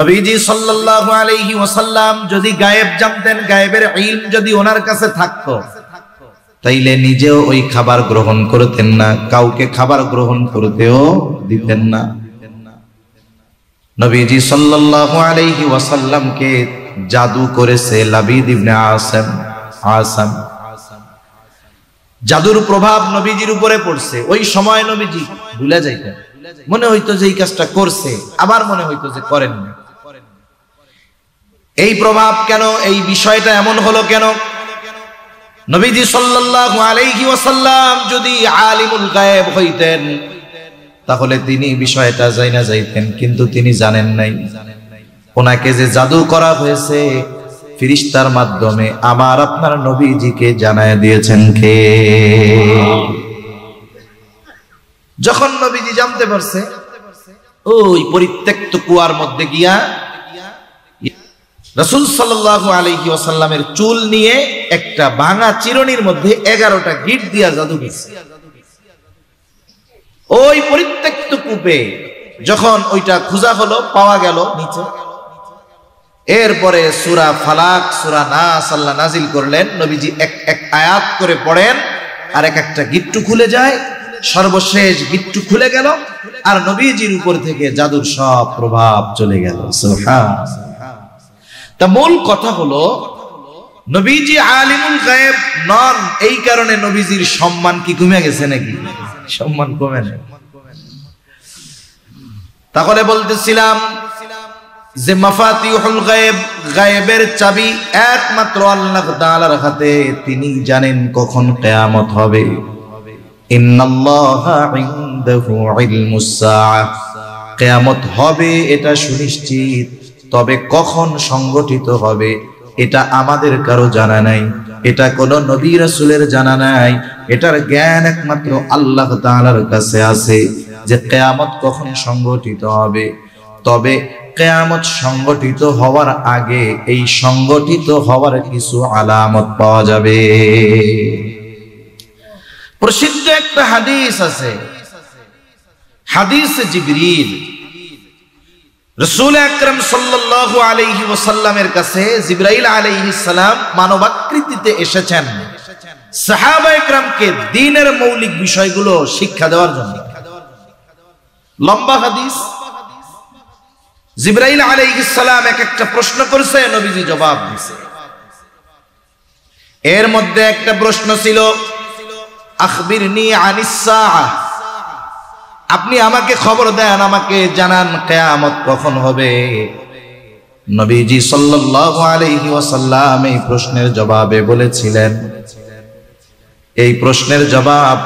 নবীজি সাল্লাল্লাহু আলাইহি ওয়াসাল্লাম যদি গায়েব জানতেন, গায়েবের ইলম যদি ওনার কাছে থাকতো, তাইলে নিজেও ওই খাবার গ্রহণ করতেন না, কাউকে খাবার গ্রহণ করতেও দিতেন না। নবীজি সাল্লাল্লাহু আলাইহি ওয়াসাল্লামকে জাদু করেছে লাবিদ ইবনে আসাম। জাদুর প্রভাব নবীজির উপরে পড়ছে। ওই সময় নবীজি ভুলে যাইতেন, মনে হইতো যে এই কাজটা করছে, আবার মনে হইতো যে করেননি। এই প্রভাব কেন, এই বিষয়টা এমন হলো কেন? নবীজি সাল্লাল্লাহু আলাইহি ওয়াসাল্লাম যদি আলিমুল গায়েব হইতেন, তাহলে তিনি বিষয়টা জানা যাইতেন, কিন্তু তিনি জানেন নাই। ওনাকে যে জাদু করা হয়েছে ফেরেশতার মাধ্যমে, আমার আপনার নবীজিকে জানায় দিয়েছেন কে? যখন নবীজি জানতে পারছে, ওই পরিত্যক্ত কুয়ার মধ্যে গিয়া রাসূল সাল্লাল্লাহু আলাইহি ওয়াসাল্লামের চুল নিয়ে একটা ভাঙা চিরুনির মধ্যে 11টা গিট দিয়া জাদু করছে। ওই পরিত্যক্ত কূপে যখন ওইটা খোঁজা হলো, পাওয়া গেল নিচে। এরপরে সূরা ফালাক, সূরা নাস আল্লাহ নাজিল করলেন। নবীজি এক এক আয়াত করে পড়েন, আর এক একটা গিট্টু খুলে যায়। সর্বশেষ গিট্টু খুলে গেল, আর নবীজির উপর থেকে জাদুর সব প্রভাব চলে গেল। সুবহানাল্লাহ। তা মূল কথা হলো, নবীজি আলিমুল গায়েব নন, এই কারণে নবীজির সম্মান কি কমে গেছে নাকি? সম্মান কমে না। তাহলে বলতেছিলাম যে মাফাতিহুল গায়েব, গায়েবের চাবি একমাত্র আল্লাহ তাআলার হাতে। তিনি জানেন কখন কিয়ামত হবে। ইন্নাল্লাহা ইনদাহু ইলমুস সাআহ, কিয়ামত হবে এটা সুনিশ্চিত, তবে কখন সংগঠিত হবে এটা আমাদের কারো জানা নাই, এটা কোন নবী রাসূলের জানা নাই। এটার জ্ঞান একমাত্র আল্লাহ তাআলার কাছে আছে যে কিয়ামত কখন সংগঠিত হবে। তবে কিয়ামত সংগঠিত হওয়ার আগে এই সংগঠিত হওয়ার কিছু আলামত পাওয়া যাবে। প্রসিদ্ধ একটা হাদিস আছে, হাদিসে জিবরিল। রাসূল আকরাম সাল্লাল্লাহু আলাইহি ওয়াসাল্লামের কাছে জিবরাইল আলাইহিস সালাম মানবাকৃতিতে এসেছেন সাহাবায়ে কেরামকে দ্বীনের মৌলিক বিষয়গুলো শিক্ষা দেওয়ার জন্য। লম্বা হাদিস। জিবরাইল আলাইহিস সালাম এক একটা প্রশ্ন করেছে, নবীজি জবাব দিয়েছে। এর মধ্যে একটা প্রশ্ন ছিল, আখবিরনি আনিস সাআহ, আপনি আমাকে খবর দেন, আমাকে জানান কিয়ামত কখন হবে। নবীজি সাল্লাল্লাহু আলাইহি ওয়াসাল্লাম এই প্রশ্নের জবাবে বলেছিলেন, এই প্রশ্নের জবাব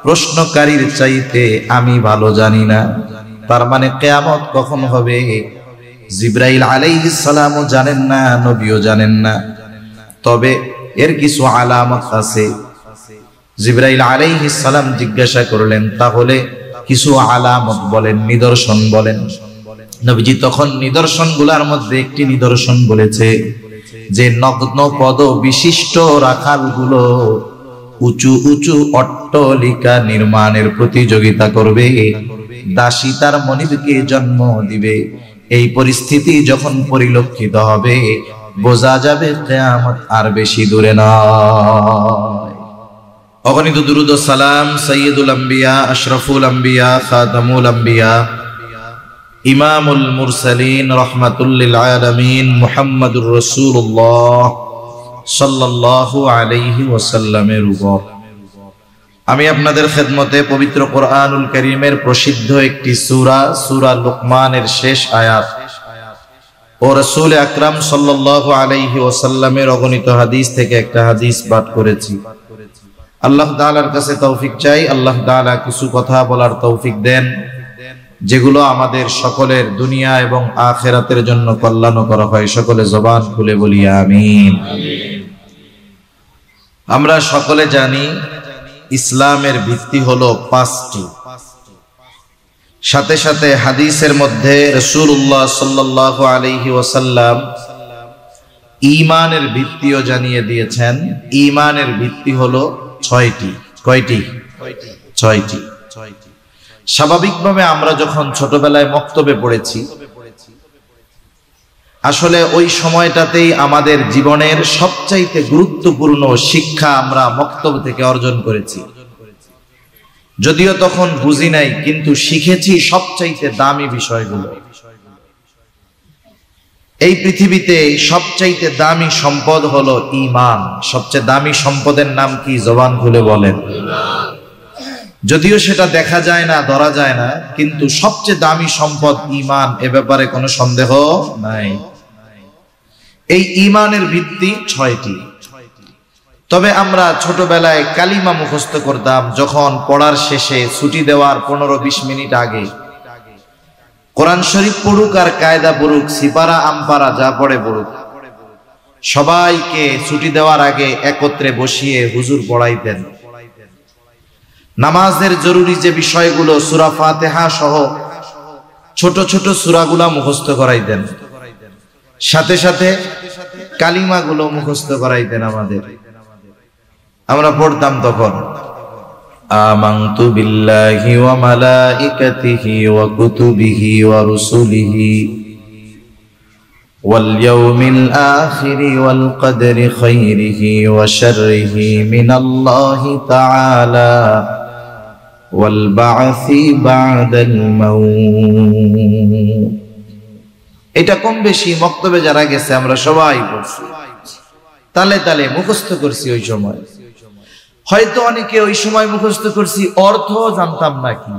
প্রশ্নকারীর চাইতে আমি ভালো জানি না। তার মানে কিয়ামত কখন হবে জিবরাইল আলাইহিস সালামও জানেন না, নবীও জানেন না। তবে এর কিছু আলামত আছে। জিবরাইল আলাইহিস সালাম জিজ্ঞাসা করলেন, তাহলে কিছু আলামত বলেন, নিদর্শন বলেন। নবীজি তখন নিদর্শনগুলোর মধ্যে একটি নিদর্শন বলেছে যে নগ্ন পদ বিশিষ্ট রাখালগুলো উঁচু উঁচু অট্টালিকা নির্মাণের প্রতিযোগিতা করবে, দাসী তার মনিবকে জন্ম দিবে। এই পরিস্থিতি যখন পরিলক্ষিত হবে, বোঝা যাবে কিয়ামত আর বেশি দূরে নয়। অগণিত দুরূদ ও সালাম সাইয়্যিদুল আম্বিয়া, আশরাফুল আম্বিয়া, খাতামুল আম্বিয়া, ইমামুল মুরসালিন, রাহমাতুল লিল আলামিন মুহাম্মাদুর রাসূলুল্লাহ সাল্লাল্লাহু আলাইহি ওয়াসাল্লামের উপর। আমি আপনাদের খেদমতে পবিত্র কোরআনুল কারীমের প্রসিদ্ধ একটি সূরা, সূরা লুকমানের শেষ আয়াত ও রাসূল আকরাম সাল্লাল্লাহু আলাইহি ওয়াসাল্লামের অগণিত হাদিস থেকে একটা হাদিস পাঠ করেছি। আল্লাহ তাআলার কাছে তৌফিক চাই, আল্লাহ তাআলা কিছু কথা বলার তৌফিক দেন যেগুলো আমাদের সকলের দুনিয়া এবং আখিরাতের জন্য কল্যাণকর হয়। সকলে জবান খুলে বলি আমিন। আমরা সকলে জানি ইসলামের ভিত্তি হলো 5টি। সাথে সাথে হাদিসের মধ্যে রাসূলুল্লাহ সাল্লাল্লাহু আলাইহি ওয়াসাল্লাম ঈমানের ভিত্তিও জানিয়ে দিয়েছেন। ঈমানের ভিত্তি হলো 6টি। কয়টি? 6টি। স্বাভাবিকভাবে আমরা যখন ছোটবেলায় মক্তবে পড়েছি, আসলে ওই সময়টাতেই আমাদের জীবনের সবচাইতে গুরুত্বপূর্ণ শিক্ষা আমরা মক্তব থেকে অর্জন করেছি। যদিও তখন বুঝি নাই, কিন্তু শিখেছি সবচাইতে দামি বিষয়গুলো। এই পৃথিবীতে সবচাইতে দামি সম্পদ হলো ঈমান। সবচেয়ে দামি সম্পদের নাম কি? জবান খুলে বলেন। যদিও সেটা দেখা যায় না, ধরা যায় না, কিন্তু সবচেয়ে দামি সম্পদ ঈমান, এ ব্যাপারে কোনো সন্দেহ নাই। এই ঈমানের ভিত্তি 6টি। তবে আমরা ছোটবেলায় কালিমা মুখস্থ করতাম, যখন পড়ার শেষে ছুটি দেওয়ার 15-20 মিনিট আগে কোরআন শরীফ পড়ুক আর কায়দা পড়ুক, সিপারা আমপারা যা পড়ে পড়ুক, সবাইকে ছুটি দেওয়ার আগে একত্রে বসিয়ে হুজুর পড়াইতেন। নামাজের জরুরি যে বিষয়গুলো, সূরা ফাতিহা সহ ছোট ছোট সূরাগুলা মুখস্থ করাইতেন, সাথে সাথে কালিমাগুলো মুখস্থ করাইতেন আমাদের। আমরা পড়তাম তখন আমানতু বিল্লাহি ওয়া মালাইকাতিহি ওয়া কুতুবিহি ওয়া রুসুলিহি ওয়াল ইয়াউমিল আখিরি ওয়াল কদরি খাইরিহি ওয়া শাররিহি মিনাল্লাহি তাআলা ওয়াল বা'সি বা'দাল মাউত। এটা কম বেশি মক্তবে যারা গেছে আমরা সবাই পড়ছি, তালে তালে মুখস্থ করছি। ওই সময় হয়তো অনেকে ওই সময় মুখস্থ করছি, অর্থ জানতাম না। কি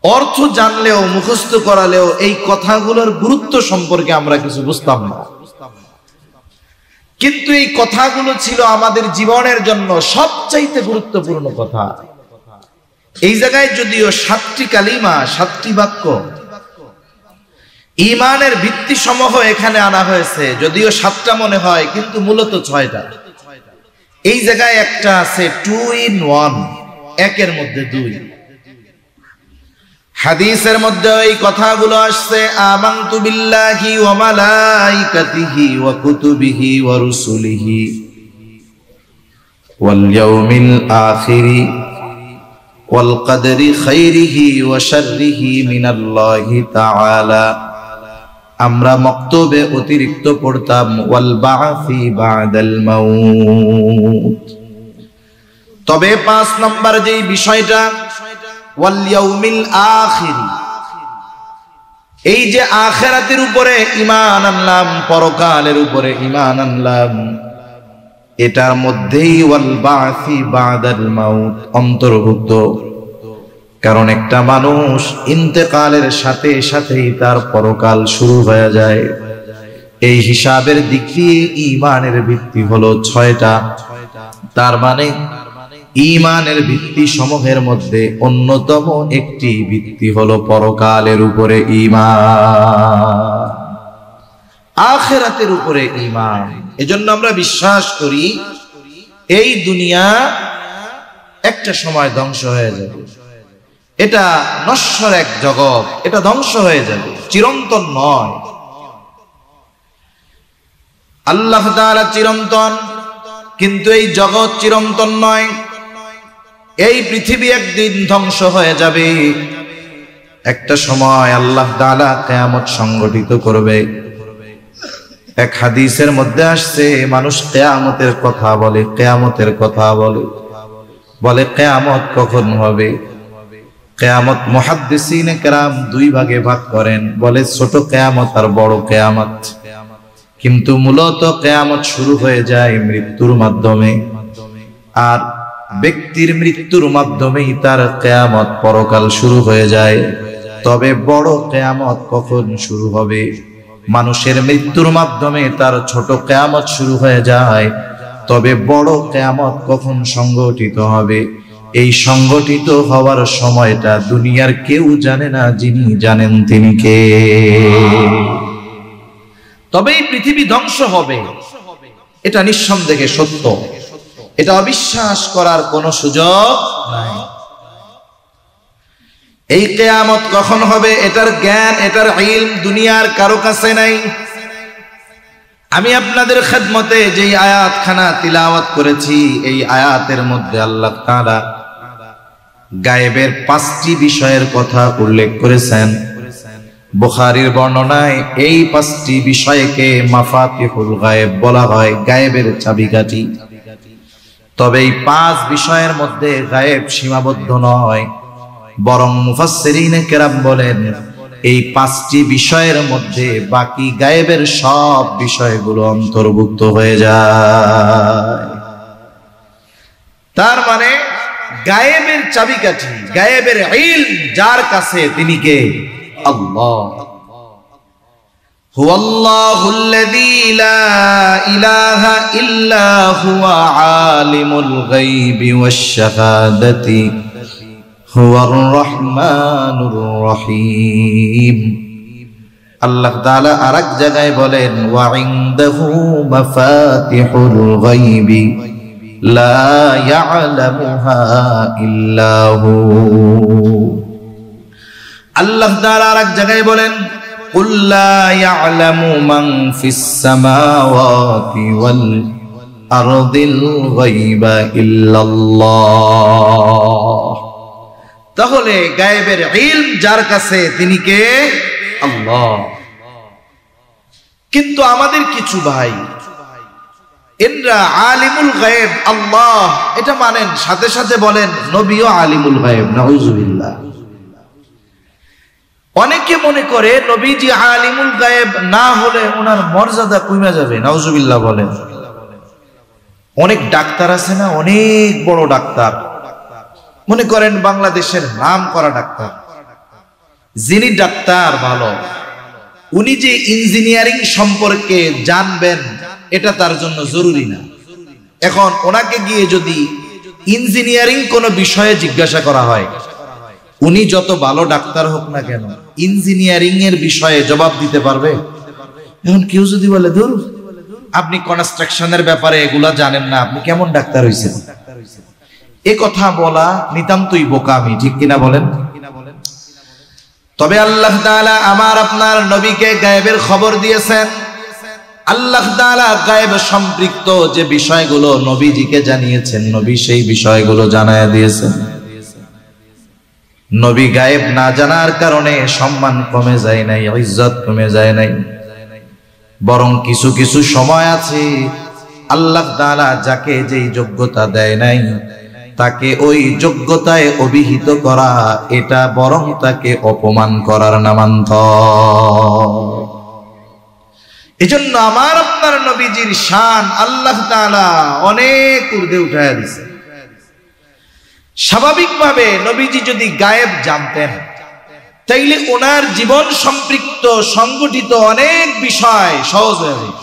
অর্থ জানলেও মুখস্থ করালেও এই কথাগুলোর গুরুত্ব সম্পর্কে আমরা কিছু বুঝতাম না, কিন্তু এই কথাগুলো ছিল আমাদের জীবনের জন্য সবচাইতে গুরুত্বপূর্ণ কথা। এই জায়গায় যদিও 7টি কালিমা, 7টি বাক্য, ঈমানের ভিত্তি সমূহ এখানে আনা হয়েছে, যদিও 7টা মনে হয়, কিন্তু মূলত 6টা। এই জায়গায় একটা আছে 2 in 1, একের মধ্যে 2। হাদিসের মধ্যে এই কথাগুলো আসছে, আমানতু বিল্লাহি ওয়া মালাইকাতিহি ওয়া কুতুবিহি ওয়া রুসুলিহি ওয়াল ইয়াউমিল আখিরি ওয়াল কদরি খাইরিহি ওয়া শাররিহি মিনাল্লাহি তাআলা। আমরা মক্তবে অতিরিক্ত পড়তাম ওয়াল বা'সি বা'দাল মাউত। তবে 5 নম্বর যেই বিষয়টা, ওয়াল ইয়াউমিল আখির, এই যে আখিরাতের উপরে ঈমান আনলাম, পরকালের উপরে ঈমান আনলাম, এটার মধ্যেই ওয়াল বা'সি বা'দাল মাউত অন্তর্ভুক্ত। কারণ একটা মানুষ ইন্তেকালের সাথে সাথেই তার পরকাল শুরু হয়ে যায়। এই হিসাবের দিক দিয়ে ঈমানের ভিত্তি হলো 6টা। তার মানে ঈমানের ভিত্তি সমূহের মধ্যে অন্যতম একটি ভিত্তি হলো পরকালের উপরে ঈমান, আখিরাতের উপরে ঈমান। এজন্য আমরা বিশ্বাস করি এই দুনিয়া একটা সময় ধ্বংস হয়ে যাবে। এটা নশ্বর এক জগৎ, এটা ধ্বংস হয়ে যাবে, চিরন্তন নয়। আল্লাহ তাআলা চিরন্তন, কিন্তু এই জগৎ চিরন্তন নয়। এই পৃথিবী একদিন ধ্বংস হয়ে যাবে। একটা সময় আল্লাহ তাআলা কিয়ামত সংগঠিত করবে। এক হাদিসের মধ্যে আসছে, মানুষ কিয়ামতের কথা বলে, কিয়ামতের কথা বলে কিয়ামত কখন হবে। কিয়ামত মুহাদ্দিসিনে কেরাম 2 ভাগে ভাগ করেন, বলে ছোট কিয়ামত আর বড় কিয়ামত। কিন্তু মূলত কিয়ামত শুরু হয়ে যায় মৃত্যুর মাধ্যমে, আর ব্যক্তির মৃত্যুর মাধ্যমেই তার কিয়ামত, পরকাল শুরু হয়ে যায়। তবে বড় কিয়ামত কখন শুরু হবে? মানুষের মৃত্যুর মাধ্যমে তার ছোট কিয়ামত শুরু হয়ে যায়, তবে বড় কিয়ামত কখন সংগঠিত হবে? এই সংগঠিত হওয়ার সময়টা দুনিয়ার কেউ জানে না, যিনি জানেন তিনি কে। তবে এই পৃথিবী ধ্বংস হবে, এটা নিঃসন্দেহে সত্য, এটা অবিশ্বাস করার কোনো সুযোগ নাই। এই কিয়ামত কখন হবে এটার জ্ঞান, এটার ইলম দুনিয়ার কারো কাছে নাই। আমি আপনাদের খেদমতে যেই আয়াতখানা তিলাওয়াত করেছি, এই আয়াতের মধ্যে আল্লাহ তাআলা গায়েবের 5টি বিষয়ের কথা উল্লেখ করেছেন। বুখারীর বর্ণনায় এই 5টি বিষয়কে মাফাতিহুল গায়েব বলা হয়, গায়েবের চাবিকাঠি। তবে এই 5 বিষয়ের মধ্যে গায়েব সীমাবদ্ধ নয়, বরং মুফাসসিরিনে কেরাম বলেন এই 5টি বিষয়ের মধ্যে বাকি গায়েবের সব বিষয়গুলো অন্তর্ভুক্ত হয়ে যায়। তার মানে গায়েবের চাবিকাঠি, গায়েবের ইলম যার কাছে তিনি কে? আল্লাহ। হুয়াল্লাহুল্লাযী লা ইলাহা ইল্লা হুয়া আলিমুল গায়বি ওয়াশ শাহাদাতি হুয়ার রহমানুর রহিম। আল্লাহ তাআলা আরেক জায়গায় বলেন ওয়া ইনদাহু মাফাতিহুল গায়বি লা ইয়ালামুহা ইল্লা হু। আল্লাহ তাআলা আরেক জায়গায় বলেন কুল লা ইয়ালামু মান ফিস সামাওয়াতি ওয়াল আরদিল গায়বা ইল্লাল্লাহ। তাহলে গায়েবের ইলম যার কাছে তিনি কে? আল্লাহ। কিন্তু আমাদের কিছু ভাই এনরা আলিমুল গায়েব আল্লাহ এটা মানেন, সাথে সাথে বলেন নবীও আলিমুল গায়েব। নাউজুবিল্লাহ। অনেকে মনে করে নবীজি আলিমুল গায়েব না হলে ওনার মর্যাদা কমে যাবে। নাউজুবিল্লাহ বলেন। অনেক ডাক্তার আছে না, অনেক বড় ডাক্তার, মনে করেন বাংলাদেশের নাম করা ডাক্তার, যিনি ডাক্তার ভালো, উনি যে ইঞ্জিনিয়ারিং সম্পর্কে জানবেন এটা তার জন্য জরুরি না। এখন ওনাকে গিয়ে যদি ইঞ্জিনিয়ারিং কোনো বিষয়ে জিজ্ঞাসা করা হয়, উনি যত ভালো ডাক্তার হোক না কেন ইঞ্জিনিয়ারিং এর বিষয়ে জবাব দিতে পারবে? এখন কেউ যদি বলে ধুর আপনি কনস্ট্রাকশনের ব্যাপারে এগুলা জানেন না, আপনি কেমন ডাক্তার হইছেন, এ কথা বলা নিতান্তই বোকামি, ঠিক কিনা বলেন? তবে আল্লাহ তাআলা আমার আপনার নবীকে গায়েবের খবর দিয়েছেন। আল্লাহ তাআলা গায়েব সম্পৃক্ত যে বিষয়গুলো নবীজিকে জানিয়েছেন, নবী সেই বিষয়গুলো জানায় দিয়েছেন। নবী গায়েব না জানার কারণে সম্মান কমে যায় নাই, ইজ্জত কমে যায় নাই, বরং কিছু কিছু সময় আছে আল্লাহ তাআলা যাকে যেই যোগ্যতা দেয় নাই তাকে ওই যোগ্যতায় অভিহিত করা এটা বরং তাকে অপমান করার নামান্তর। এজন্য আমার আপনার নবীজির শান আল্লাহ তাআলা অনেক ঊর্ধ্বে উঠায়া দিয়েছে। স্বাভাবিকভাবে নবীজি যদি গায়েব জানতেন তাইলে ওনার জীবন সম্পৃক্ত সংগঠিত অনেক বিষয় সহজ হয়ে যেত।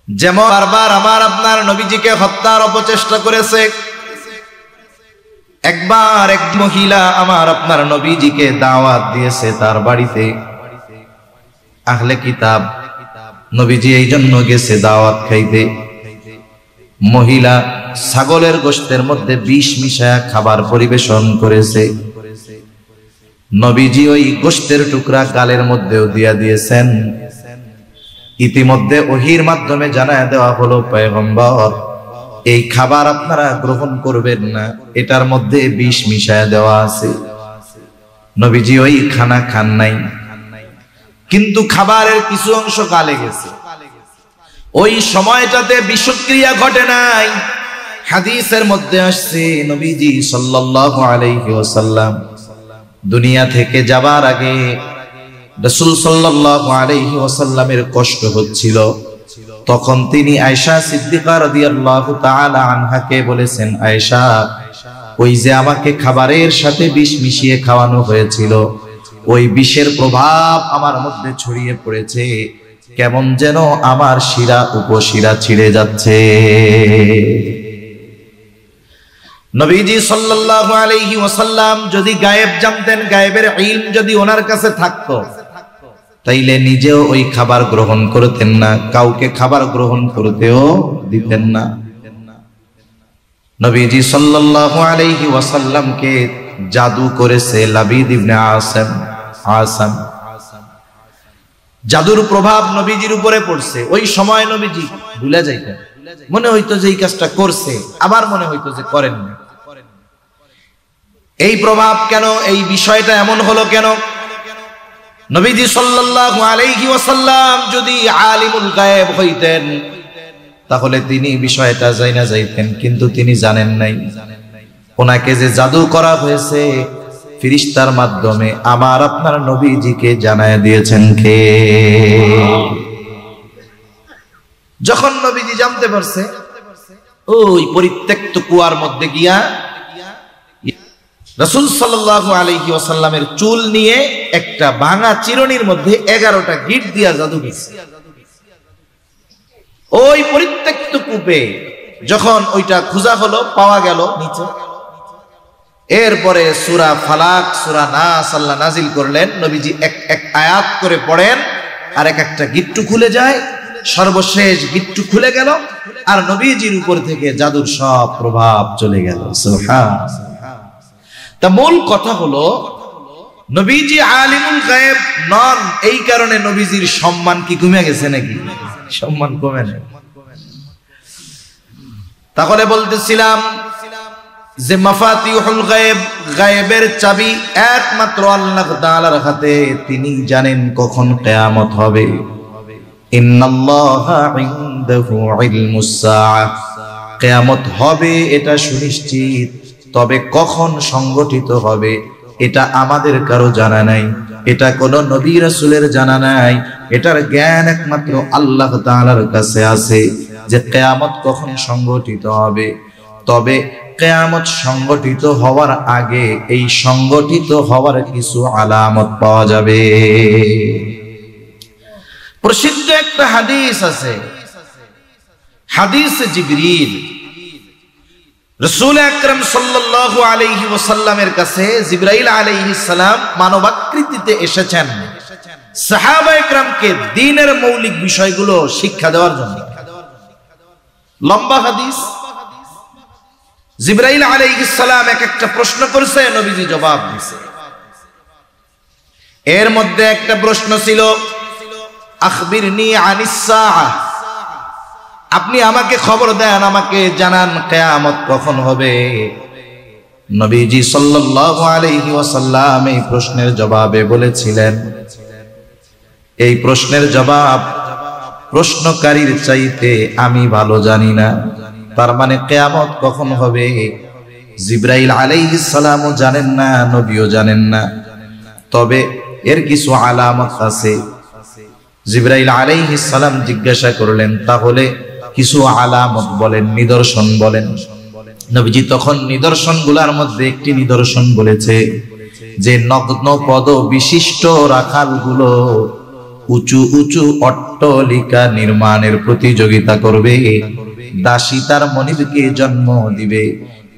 যেমন বারবার আমার আপনার নবীজিকে হত্যার অপচেষ্টা করেছে। একবার এক মহিলা আমার আপনার নবীজিকে দাওয়াত দিয়েছে তার বাড়িতে, আহলে কিতাব, নবীজি এই জন্য গেছে দাওয়াত খাইতে। মহিলা ছাগলের গোশতের মধ্যে বিষ মিশায়া খাবার পরিবেশন করেছে। নবীজি ওই গোশতের টুকরা গালের মধ্যেও দিয়া দিয়েছেন। ইতিমধ্যে ওহীর মাধ্যমে জানায় দেওয়া হলো পয়গম্বর এই খাবার আপনারা গ্রহণ করবেন না, এটার মধ্যে বিষ মিশায়া দেওয়া আছে। নবীজি ওই খানা খান নাই, কিন্তু খাবারের কিছু অংশ গালে গেছে। ওই সময়টাতে বিষক্রিয়া ঘটে নাই। হাদিসের মধ্যে আসছে নবীজি সাল্লাল্লাহু আলাইহি ওয়াসাল্লাম দুনিয়া থেকে যাবার আগে রাসূল সাল্লাল্লাহু আলাইহি ওয়াসাল্লামের কষ্ট হচ্ছিল। তখন তিনি আয়েশা সিদ্দিকা রাদিয়াল্লাহু তাআলা আনহাকে বলেছেন, আয়েশা, ওই যে আমাকে খাবারের সাথে বিষ মিশিয়ে খাওয়ানো হয়েছিল, ওই বিষের প্রভাব আমার মধ্যে ছড়িয়ে পড়েছে, কেমন যেন আমার শিরা উপশিরা ছিঁড়ে যাচ্ছে। নবীজি সাল্লাল্লাহু আলাইহি ওয়াসাল্লাম যদি গায়েব জানতেন, গায়েবের ইলম যদি ওনার কাছে থাকতো, তাইলে নিজেও ওই খাবার গ্রহণ করতেন না, কাউকে খাবার গ্রহণ করতেও দিতেন না। নবীজি সাল্লাল্লাহু আলাইহি ওয়াসাল্লামকে জাদু করেছে লাবিদ ইবনে আসাম। জাদুর প্রভাব নবীজির উপরে পড়ছে। ওই সময় নবীজি ভুলে যাইতেন, মনে হইতো যে এই কাজটা করছে, আবার মনে হইতো যে করেন না। এই প্রভাব কেন, এই বিষয়টা এমন হলো কেন? নবীজি সাল্লাল্লাহু আলাইহি ওয়াসাল্লাম যদি আলিমুল গায়েব হইতেন তাহলে তিনি বিষয়টা জানা যাইতেন, কিন্তু তিনি জানেন নাই। ওনাকে যে জাদু করা হয়েছে ফেরেশতার মাধ্যমে আমার আপনার নবীজিকে জানায় দিয়েছেন কে? যখন নবীজি জানতে পারছে, ওই পরিত্যক্ত কুয়ার মধ্যে গিয়া রাসূল সাল্লাল্লাহু আলাইহি ওয়াসাল্লামের চুল নিয়ে একটা ভাঙা চিরুনির মধ্যে 11টা গিট দিয়া জাদু করছে। ওই পরিত্যক্ত কূপে যখন ওইটা খোঁজা হলো, পাওয়া গেল নিচে, এরপরে সূরা ফালাক সূরা নাস আল্লাহ নাজিল করলেন। নবীজি এক এক আয়াত করে পড়েন আর এক একটা গিট্টু খুলে যায়। সর্বশেষ গিট্টু খুলে গেল আর নবীজির উপর থেকে জাদুর সব প্রভাব চলে গেল। সুবহানাল্লাহ। তা মূল কথা হলো নবীজি আলিমুল গায়েব নন, এই কারণে নবীজির সম্মান কি কমে গেছে নাকি? সম্মান কমে না। তাহলে বলতেছিলাম যে মাফাতিহুল গায়েব, গায়েবের চাবি একমাত্র আল্লাহ তাআলার হাতে। তিনি জানেন কখন কিয়ামত হবে। ইন্নাল্লাহা ইনদাহু ইলমুস সাআহ, কিয়ামত হবে এটা সুনিশ্চিত, তবে কখন সংগঠিত হবে এটা আমাদের কারো জানা নাই, এটা কোন নবী রাসূলের জানা নাই। এটার জ্ঞান একমাত্র আল্লাহ তাআলার কাছে আছে যে কিয়ামত কখন সংগঠিত হবে। তবে কিয়ামত সংগঠিত হওয়ার আগে এই সংগঠিত হওয়ার কিছু আলামত পাওয়া যাবে। প্রসিদ্ধ একটা হাদিস আছে, হাদিসে জিবরিল। রাসূল আকরাম সাল্লাল্লাহু আলাইহি ওয়াসাল্লামের কাছে জিবরাইল আলাইহিস সালাম মানবাকৃতিতে এসেছেন সাহাবায়ে কেরামকে দ্বীনের মৌলিক বিষয়গুলো শিক্ষা দেওয়ার জন্য। লম্বা হাদিস। জিবরাইল আলাইহিস সালাম এক একটা প্রশ্ন করেছে, নবীজি জবাব দিয়েছে। এর মধ্যে একটা প্রশ্ন ছিল আখবিরনি আনিস সাআহ, আপনি আমাকে খবর দেন, আমাকে জানান কিয়ামত কখন হবে। নবীজি সাল্লাল্লাহু আলাইহি ওয়াসাল্লাম এই প্রশ্নের জবাবে বলেছিলেন, এই প্রশ্নের জবাব প্রশ্নকারীর চাইতে আমি ভালো জানি না। তার মানে কিয়ামত কখন হবে জিবরাইল আলাইহিস সালামও জানেন না, নবীও জানেন না। তবে এর কিছু আলামত আছে। জিবরাইল আলাইহিস সালাম জিজ্ঞাসা করলেন, তাহলে কিছু আলামত বলেন, নিদর্শন বলেন। নবীজি তখন নিদর্শনগুলোর মধ্যে একটি নিদর্শন বলেছে যে নগ্ন পদ বিশিষ্ট রাখালগুলো উঁচু উঁচু অট্টালিকা নির্মাণের প্রতিযোগিতা করবে, দাসী তার মনিবকে জন্ম দিবে।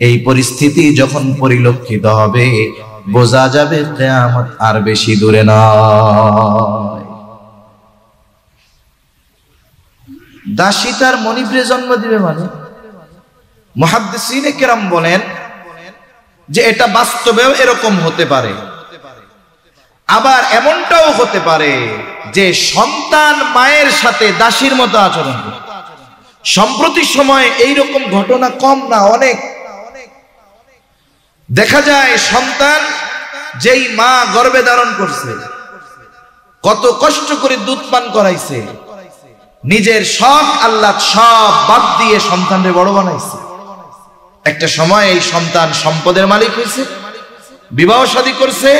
এই পরিস্থিতি যখন পরিলক্ষিত হবে বোঝা যাবে কিয়ামত আর বেশি দূরে নয়। দাসী তার মনিবরে জন্ম দিবে মানে মুহাদ্দিসিনে কেরাম বলেন যে এটা বাস্তবেও এরকম হতে পারে, আবার এমনটাও হতে পারে যে সন্তান মায়ের সাথে দাসীর মতো আচরণ করে। সম্প্রতি সময়ে এইরকম ঘটনা কম না, অনেক দেখা যায়। সন্তান যেই মা গর্ভে ধারণ করছে, কত কষ্ট করে দুধ পান করাইছে, নিজের শখ আহ্লাদ সব বাদ দিয়ে সন্তানকে বড় বানাইছে। একটা সময় এই সন্তান সম্পদের মালিক হয়েছে, বিবাহ শাদী করছে।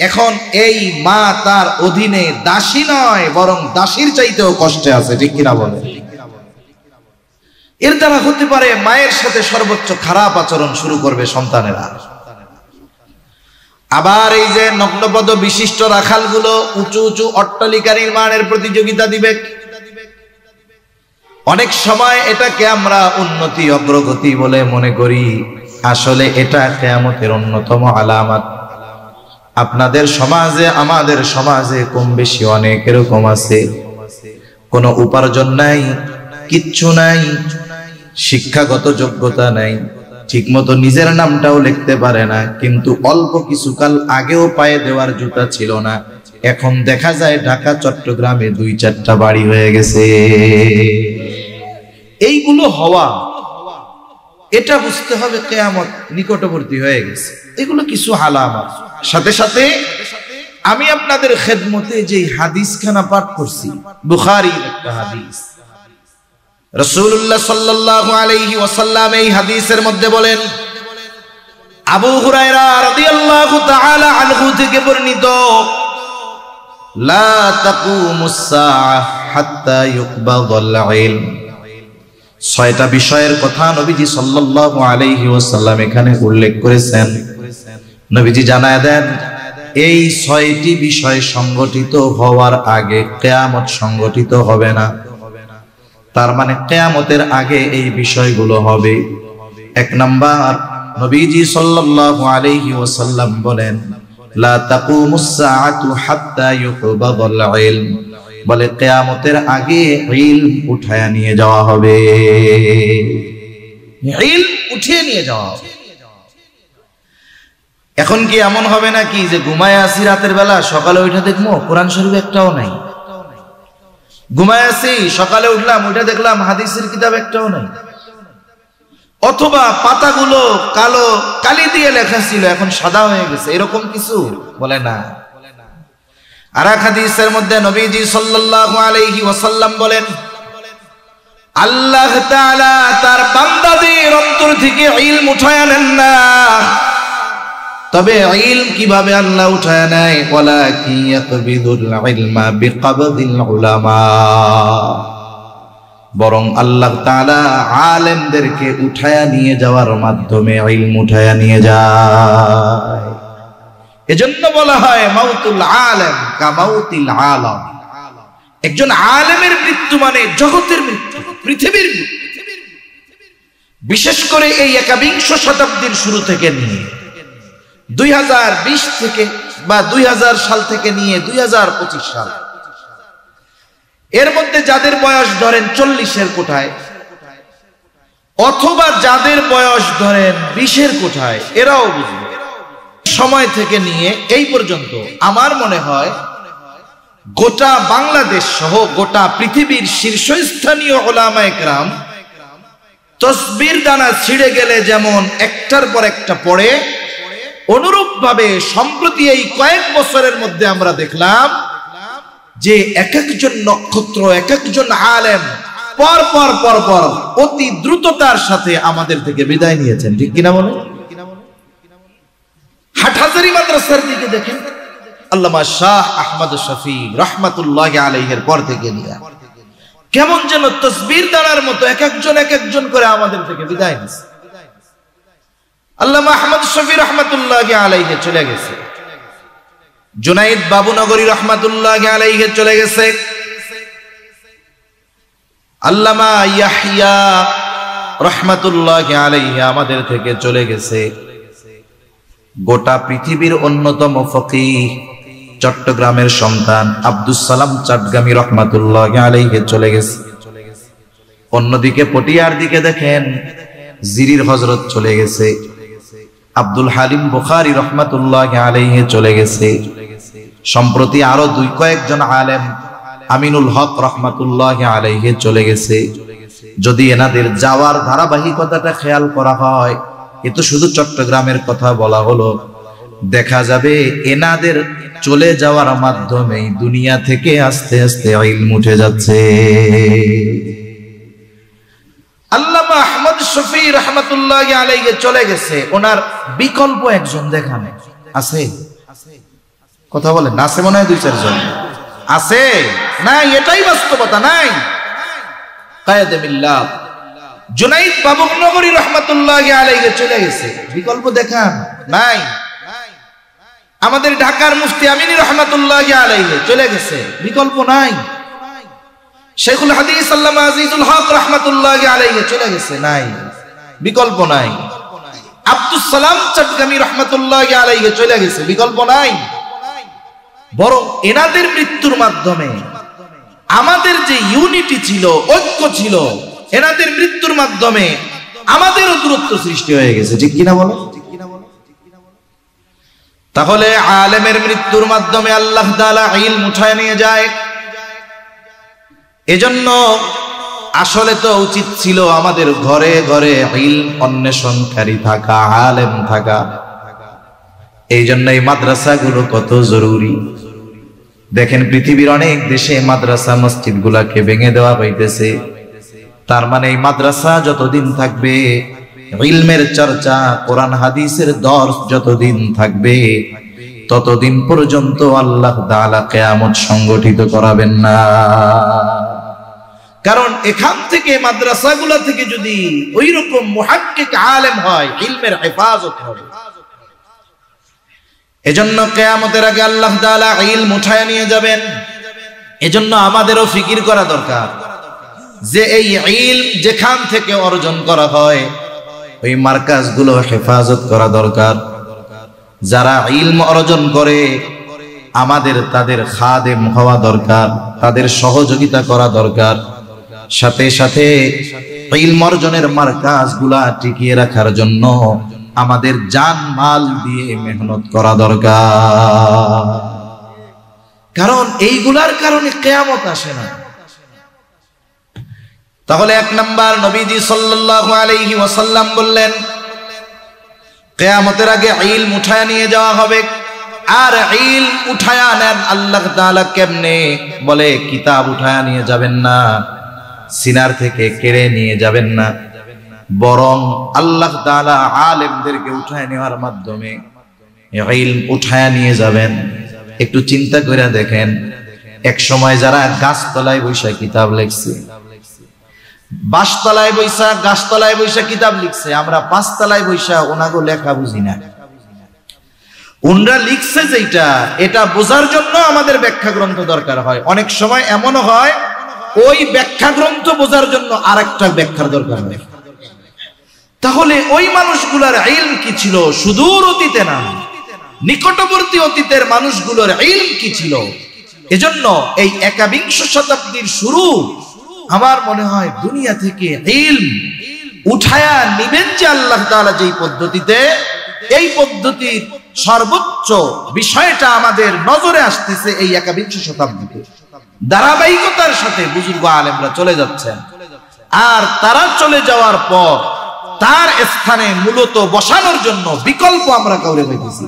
এখন এই মা তার অধীনে দাসী নয়, বরং দাসীর চাইতেও কষ্টে আছে, ঠিক কিনা বলে? এর দ্বারা হতে পারে মায়ের সাথে সর্বোচ্চ খারাপ আচরণ শুরু করবে সন্তানেরা। আবার এই যে নগ্নপদ বিশিষ্ট রাখালগুলো উঁচু উঁচু অট্টালিকা নির্মাণের প্রতিযোগিতা দিবে। অনেক সময় এটাকে আমরা উন্নতি অগ্রগতি বলে মনে করি, আসলে এটা কিয়ামতের অন্যতম আলামত। আপনাদের সমাজে আমাদের সমাজে কম বেশি অনেক এরকম আছে, কোনো উপার্জন নাই, কিচ্ছু নাই, শিক্ষাগত যোগ্যতা নাই, ঠিকমতো নিজের নামটাও লিখতে পারে না, কিন্তু অল্প কিছুকাল আগেও পায়ে দেওয়ার জুতা ছিল না, এখন দেখা যায় ঢাকা চট্টগ্রামে 2-4টা বাড়ি হয়ে গেছে। এইগুলো হওয়া, এটা বুঝতে হবে কিয়ামত নিকটবর্তী হয়ে গেছে। এগুলো কিছু আলামত। সাথে সাথে আমি আপনাদের খেদমতে যে হাদিসখানা পাঠ করছি বুখারীর একটা হাদিস, রাসূলুল্লাহ সাল্লাল্লাহু আলাইহি ওয়াসাল্লাম এই হাদিসের মধ্যে বলেন, আবু হুরায়রা রাদিয়াল্লাহু তাআলা আনহু থেকে বর্ণিত, লা তাকুমুস সাআহ হাত্তা ইউকবাদাল ইলম। 6টা বিষয়ের কথা নবীজি সাল্লাল্লাহু আলাইহি ওয়াসাল্লাম এখানে উল্লেখ করেছেন। নবীজি জানায় দেন, এই 6টি বিষয় সংগঠিত হওয়ার আগে কিয়ামত সংগঠিত হবে না। তার মানে কিয়ামতের আগে এই বিষয়গুলো হবে। 1 নাম্বার, নবীজি সাল্লাল্লাহু আলাইহি ওয়াসাল্লাম বলেন, লা তাকুমুস সাআতু হাত্তা ইউকবাদাল ইলম, বলে কিয়ামতের আগে ইলম উঠায়া নিয়ে যাওয়া হবে, ইলম উঠিয়ে নিয়ে যাওয়া হবে। এখন কি এমন হবে নাকি যে ঘুমায় আছি রাতের বেলা, সকালে উঠে দেখবো কোরআন শরীফ একটাও নাই? ঘুমায় আছি, সকালে উঠলাম, ওইটা দেখলাম হাদিসের কিতাব একটাও নাই। অথবা পাতাগুলো কালো কালি দিয়ে লেখা ছিল, এখন সাদা হয়ে গেছে, এরকম কিছু বলে না। আর এক হাদিসের মধ্যে নবীজি সাল্লাল্লাহু আলাইহি ওয়াসাল্লাম বলেন, আল্লাহ তাআলা তার বান্দাদের অন্তর থেকে ইলম উঠায় নেন না। তবে ইলম কিভাবে আল্লাহ উঠায় নেয়? ওয়ালাকিন ইয়াকবিদুল ইলমা বিকবদিল উলামা, বরং আল্লাহ তাআলা আলেমদেরকে উঠায়া নিয়ে যাওয়ার মাধ্যমে ইলম উঠায়া নিয়ে যায়। এজন্য বলা হয় মাউতুল আলেম কামাউতিল আলাম। একজন আলেমের মৃত্যু মানে জগতের মৃত্যু, পৃথিবীর মৃত্যু। বিশেষ করে এই 21 শতাব্দীর শুরু থেকে নিয়ে 2020 থেকে বা 2000 সাল থেকে নিয়ে 2025 সাল, এর মধ্যে যাদের বয়স ধরেন 40-এর কোঠায়, অথবা যাদের বয়স ধরেন 20-এর কোঠায়, এরাও বুঝবে সময় থেকে নিয়ে এই পর্যন্ত আমার মনে হয় গোটা বাংলাদেশ সহ গোটা পৃথিবীর শীর্ষস্থানীয় উলামায়ে কেরাম তাসবির দানা ছিঁড়ে গেলে যেমন একটার পর একটা পড়ে, অনুরূপ ভাবে সম্প্রতি এই কয়েক বছরের মধ্যে আমরা দেখলাম যে এক একজন নক্ষত্র, এক একজন আলেম পর পর পর পর অতি দ্রুততার সাথে আমাদের থেকে বিদায় নিয়েছেন। ঠিক কিনা বলে? হাটহাজারী মাদ্রাসার দিকে দেখেন, আল্লামা শাহ আহমদ শফি রহমাতুল্লাহি আলাইহির পর থেকে নিয়ে কেমন যেন তাসবির দানার মতো এক একজন করে আমাদের থেকে বিদায় নিয়েছে। আল্লামা আহমদ শফি রহমাতুল্লাহি আলাইহি চলে গেছে, জুনাইদ বাবুনগরী রহমাতুল্লাহি আলাইহি চলে গেছে, আল্লামা ইয়াহইয়া রহমাতুল্লাহি আলাইহি আমাদের থেকে চলে গেছে। গোটা পৃথিবীর অন্যতম ফকিহ চট্টগ্রামের সন্তান আব্দুস সালাম চাটগামী রহমাতুল্লাহি আলাইহি চলে গেছে। অন্যদিকে পটিয়ার দিকে দেখেন জিরির হযরত চলে গেছে, আব্দুল হালিম বুখারী রহমাতুল্লাহি আলাইহি চলে গেছে। সম্প্রতি আরো কয়েকজন আলেম আমিনুল হক রহমাতুল্লাহি আলাইহি চলে গেছে। যদি এনাদের যাওয়ার ধারাবাহিকতাটা খেয়াল করা হয়, এ তো শুধু চট্টগ্রামের কথা বলা হলো, দেখা যাবে এনাদের চলে যাওয়ার মাধ্যমে দুনিয়া থেকে আস্তে আস্তে ইলম উঠে যাচ্ছে। আল্লামা আহমদ শফি রহমাতুল্লাহি আলাইহি চলে গেছে, ওনার বিকল্প একজন দেখান আছে? কথা বলেন না? আছে মনে হয় 2-4 জন আছে। নাই, এটাই বাস্তবতা। নাই, কায়েদে মিল্লাত জুনাইদ বাবুনগরী রহমাতুল্লাহি আলাইহি চলে গেছে, বিকল্প দেখান? নাই। আমাদের ঢাকার মুফতি আমিনী রহমাতুল্লাহি আলাইহি চলে গেছে, বিকল্প নাই। শেখুল হাদিস আল্লামা আজিজুল হক রহমাতুল্লাহি আলাইহি চলে গেছে, নাই, বিকল্প নাই। আব্দুস সালাম চাটগামী রহমাতুল্লাহি আলাইহি চলে গেছে, বিকল্প নাই। বরং এনাদের মৃত্যুর মাধ্যমে আমাদের যে ইউনিটি ছিল, ঐক্য ছিল, এনাদের মৃত্যুর মাধ্যমে আমাদেরও দূরত্ব সৃষ্টি হয়ে গেছে। ঠিক কিনা বলো? তাহলে আলেমের মৃত্যুর মাধ্যমে আল্লাহ তাআলা ইলম উঠায় নিয়ে যায়। এজন্য আসলে তো উচিত ছিল আমাদের ঘরে ঘরে ইলম অন্বেষণকারী থাকা, আলেম থাকা। এই জন্য এই মাদ্রাসাগুলো কত জরুরি। দেখেন পৃথিবীর অনেক দেশে মাদ্রাসা মসজিদ গুলাকে ভেঙে দেওয়া হইতেছে। তার মানে এই মাদ্রাসা যতদিন থাকবে, ইলমের চর্চা, কোরআন হাদিসের দর্স যতদিন থাকবে, ততদিন পর্যন্ত আল্লাহ তাআলা কিয়ামত সংগঠিত করাবেন না। কারণ এখান থেকে মাদ্রাসাগুলো থেকে যদি ওই রকম মুহাক্কিক আলেম হয়, ইলমের হেফাজত হবে। এজন্য কিয়ামতের আগে আল্লাহ তাআলা ইলম উঠায় নিয়ে যাবেন। এজন্য আমাদেরও ফিকির করা দরকার যে এই ইলম যেখান থেকে অর্জন করা হয় ওই মার্কাজগুলো হেফাজত করা দরকার। যারা ইলম অর্জন করে আমাদের তাদের খাদেম হওয়া দরকার, তাদের সহযোগিতা করা দরকার। সাথে সাথে ইলম অর্জনের মার্কাজগুলা টিকিয়ে রাখার জন্য আমাদের জান মাল দিয়ে মেহনত করা দরকার। কারণ এইগুলার কারণে কিয়ামত আসে না। তাহলে এক নাম্বার, নবীজি সাল্লাল্লাহু আলাইহি ওয়াসাল্লাম বললেন কিয়ামতের আগে ইলম উঠায় নিয়ে যাওয়া হবে। আর ইলম উঠায় নেন আল্লাহ তাআলা কেমনে? বলে কিতাব উঠায় নিয়ে যাবেন না, সিনার থেকে কেড়ে নিয়ে যাবেন না, বরং আল্লাহ তাআলা আলেমদেরকে উঠায় নেওয়ার মাধ্যমে ইলম উঠায় নিয়ে যাবেন। একটু চিন্তা করে দেখেন, এক সময় যারা গাছতলায় বৈশা কিতাব লিখছে, বাসতলায় বৈশা গাছতলায় বৈশা কিতাব লিখছে, আমরা পাঁচতলায় বৈশা ওনাগো লেখা বুঝি না। উনরা লিখছে যেটা, এটা বোঝার জন্য আমাদের ব্যাখ্যা গ্রন্থ দরকার হয়। অনেক সময় এমনও হয় ওই ব্যাখ্যা গ্রন্থ বোঝার জন্য আরেকটা ব্যাখ্যার দরকার হয়। তাহলে ওই মানুষগুলোর ইলম কি ছিল? সুদূর অতীতে না, নিকটবর্তী অতীতের মানুষগুলোর ইলম কি ছিল? এজন্য এই 21 শতাব্দীর শুরু আমার মনে হয় দুনিয়া থেকে ইলম উঠায়া নিবেন যে আল্লাহ তাআলা যেই পদ্ধতিতে, এই পদ্ধতির সর্বোচ্চ বিষয়টা আমাদের নজরে আসতেছে এই 21 শতাব্দীতে। ধারাবাহিকতার সাথে বুজুর্গ আলেমরা চলে যাচ্ছেন, আর তারা চলে যাওয়ার পর তার স্থানে মূলত বসানোর জন্য বিকল্প আমরা কাউরে পাইতেছি।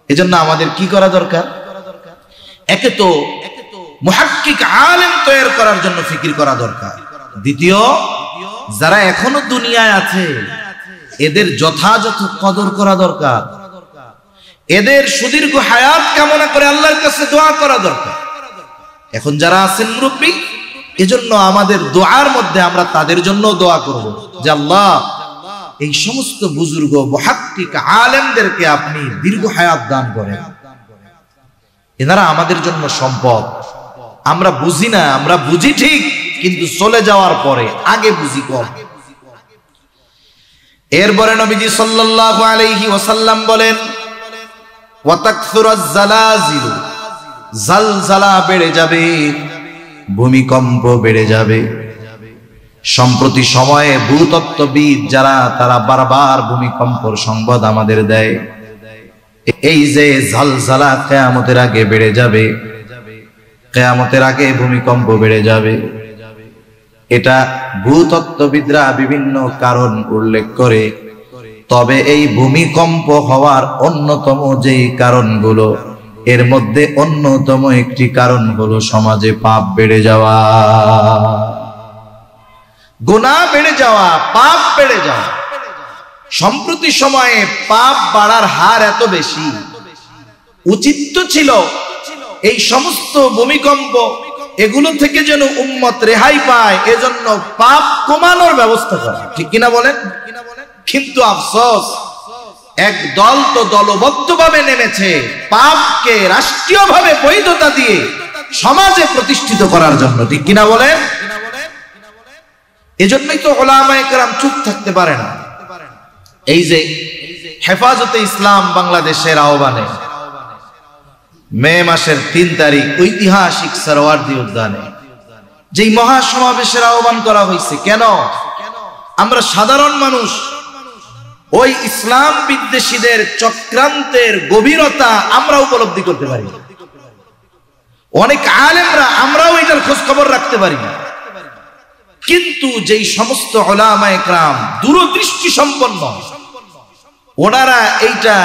এজন্য আমাদের কি করা দরকার? একে তো মুহাক্কিক আলেম তৈরি করার জন্য ফিকির করা দরকার। দ্বিতীয়, যারা এখনো দুনিয়ায় আছে এদের যথাযথ কদর করা দরকার। এদের সুদীর্ঘ হায়াত কামনা করে আল্লাহর কাছে দোয়া করা দরকার। এখন যারা আছেন মুরব্বী, এজন্য আমাদের দোয়ার মধ্যে আমরা তাদের জন্য দোয়া করব যে আল্লাহ এই সমস্ত বুজুর্গ মুহাক্কিক আলেমদেরকে আপনি দীর্ঘ হায়াত দান করেন। এনারা আমাদের জন্য সম্পদ। আমরা বুঝি না, আমরা বুঝি ঠিক, কিন্তু চলে যাওয়ার পরে আগে বুঝি কম। এরপরে নবীজি সাল্লাল্লাহু আলাইহি ওয়াসাল্লাম বলেন ওয়া তাকসুরাজ জালাজিল, জালজালা বেড়ে যাবে, ভূমিকম্প বেড়ে যাবে। সম্প্রতি সময়ে ভূতত্ত্ববিদ যারা, তারা বারবার ভূমিকম্পর সংবাদ আমাদের দেয়। এই যে জালজালা কিয়ামতের আগে বেড়ে যাবে, কিয়ামতের আগে ভূমিকম্প বেড়ে যাবে, এটা ভূতত্ত্ববিদরা বিভিন্ন কারণ উল্লেখ করে। তবে এই ভূমিকম্প হওয়ার অন্যতম যেই কারণগুলো, এর মধ্যে অন্যতম একটি কারণ হলো সমাজে পাপ বেড়ে যাওয়া, গুনাহ বেড়ে যাওয়া, পাপ বেড়ে যাওয়া। সম্প্রতি সময়ে পাপ বাড়ার হার এত বেশি, উচিত তো ছিল এই সমস্ত ভূমিকম্প এগুলো থেকে যেন উম্মত রেহাই পায়, এজন্য পাপ কমানোর ব্যবস্থা করা, ঠিক কিনা বলেন? কিন্তু আফসোস, এক দল তো দলবদ্ধভাবে নেমেছে পাপকে রাষ্ট্রীয়ভাবে বৈধতা দিয়ে সমাজে প্রতিষ্ঠিত করার জন্য, ঠিক কিনা বলেন? এজন্যই তো উলামায়ে কেরাম চুপ থাকতে পারে না। এই যে হেফাজতে ইসলাম বাংলাদেশের আহ্বানে মে মাসের 3 তারিখ ঐতিহাসিক সরওয়ার্দী উদ্যানে যেই মহাসমাবেশের আহ্বান করা হয়েছে, কেন? আমরা সাধারণ মানুষ ওই ইসলাম বিদ্বেষীদের চক্রান্তের গভীরতা আমরা উপলব্ধি করতে পারি। অনেক আলেমরা আমরাও এটার খোঁজ খবর রাখতে পারি না, কিন্তু যেই সমস্ত উলামায়ে কেরাম দূরদৃষ্টি সম্পন্ন, ওনারা এইটা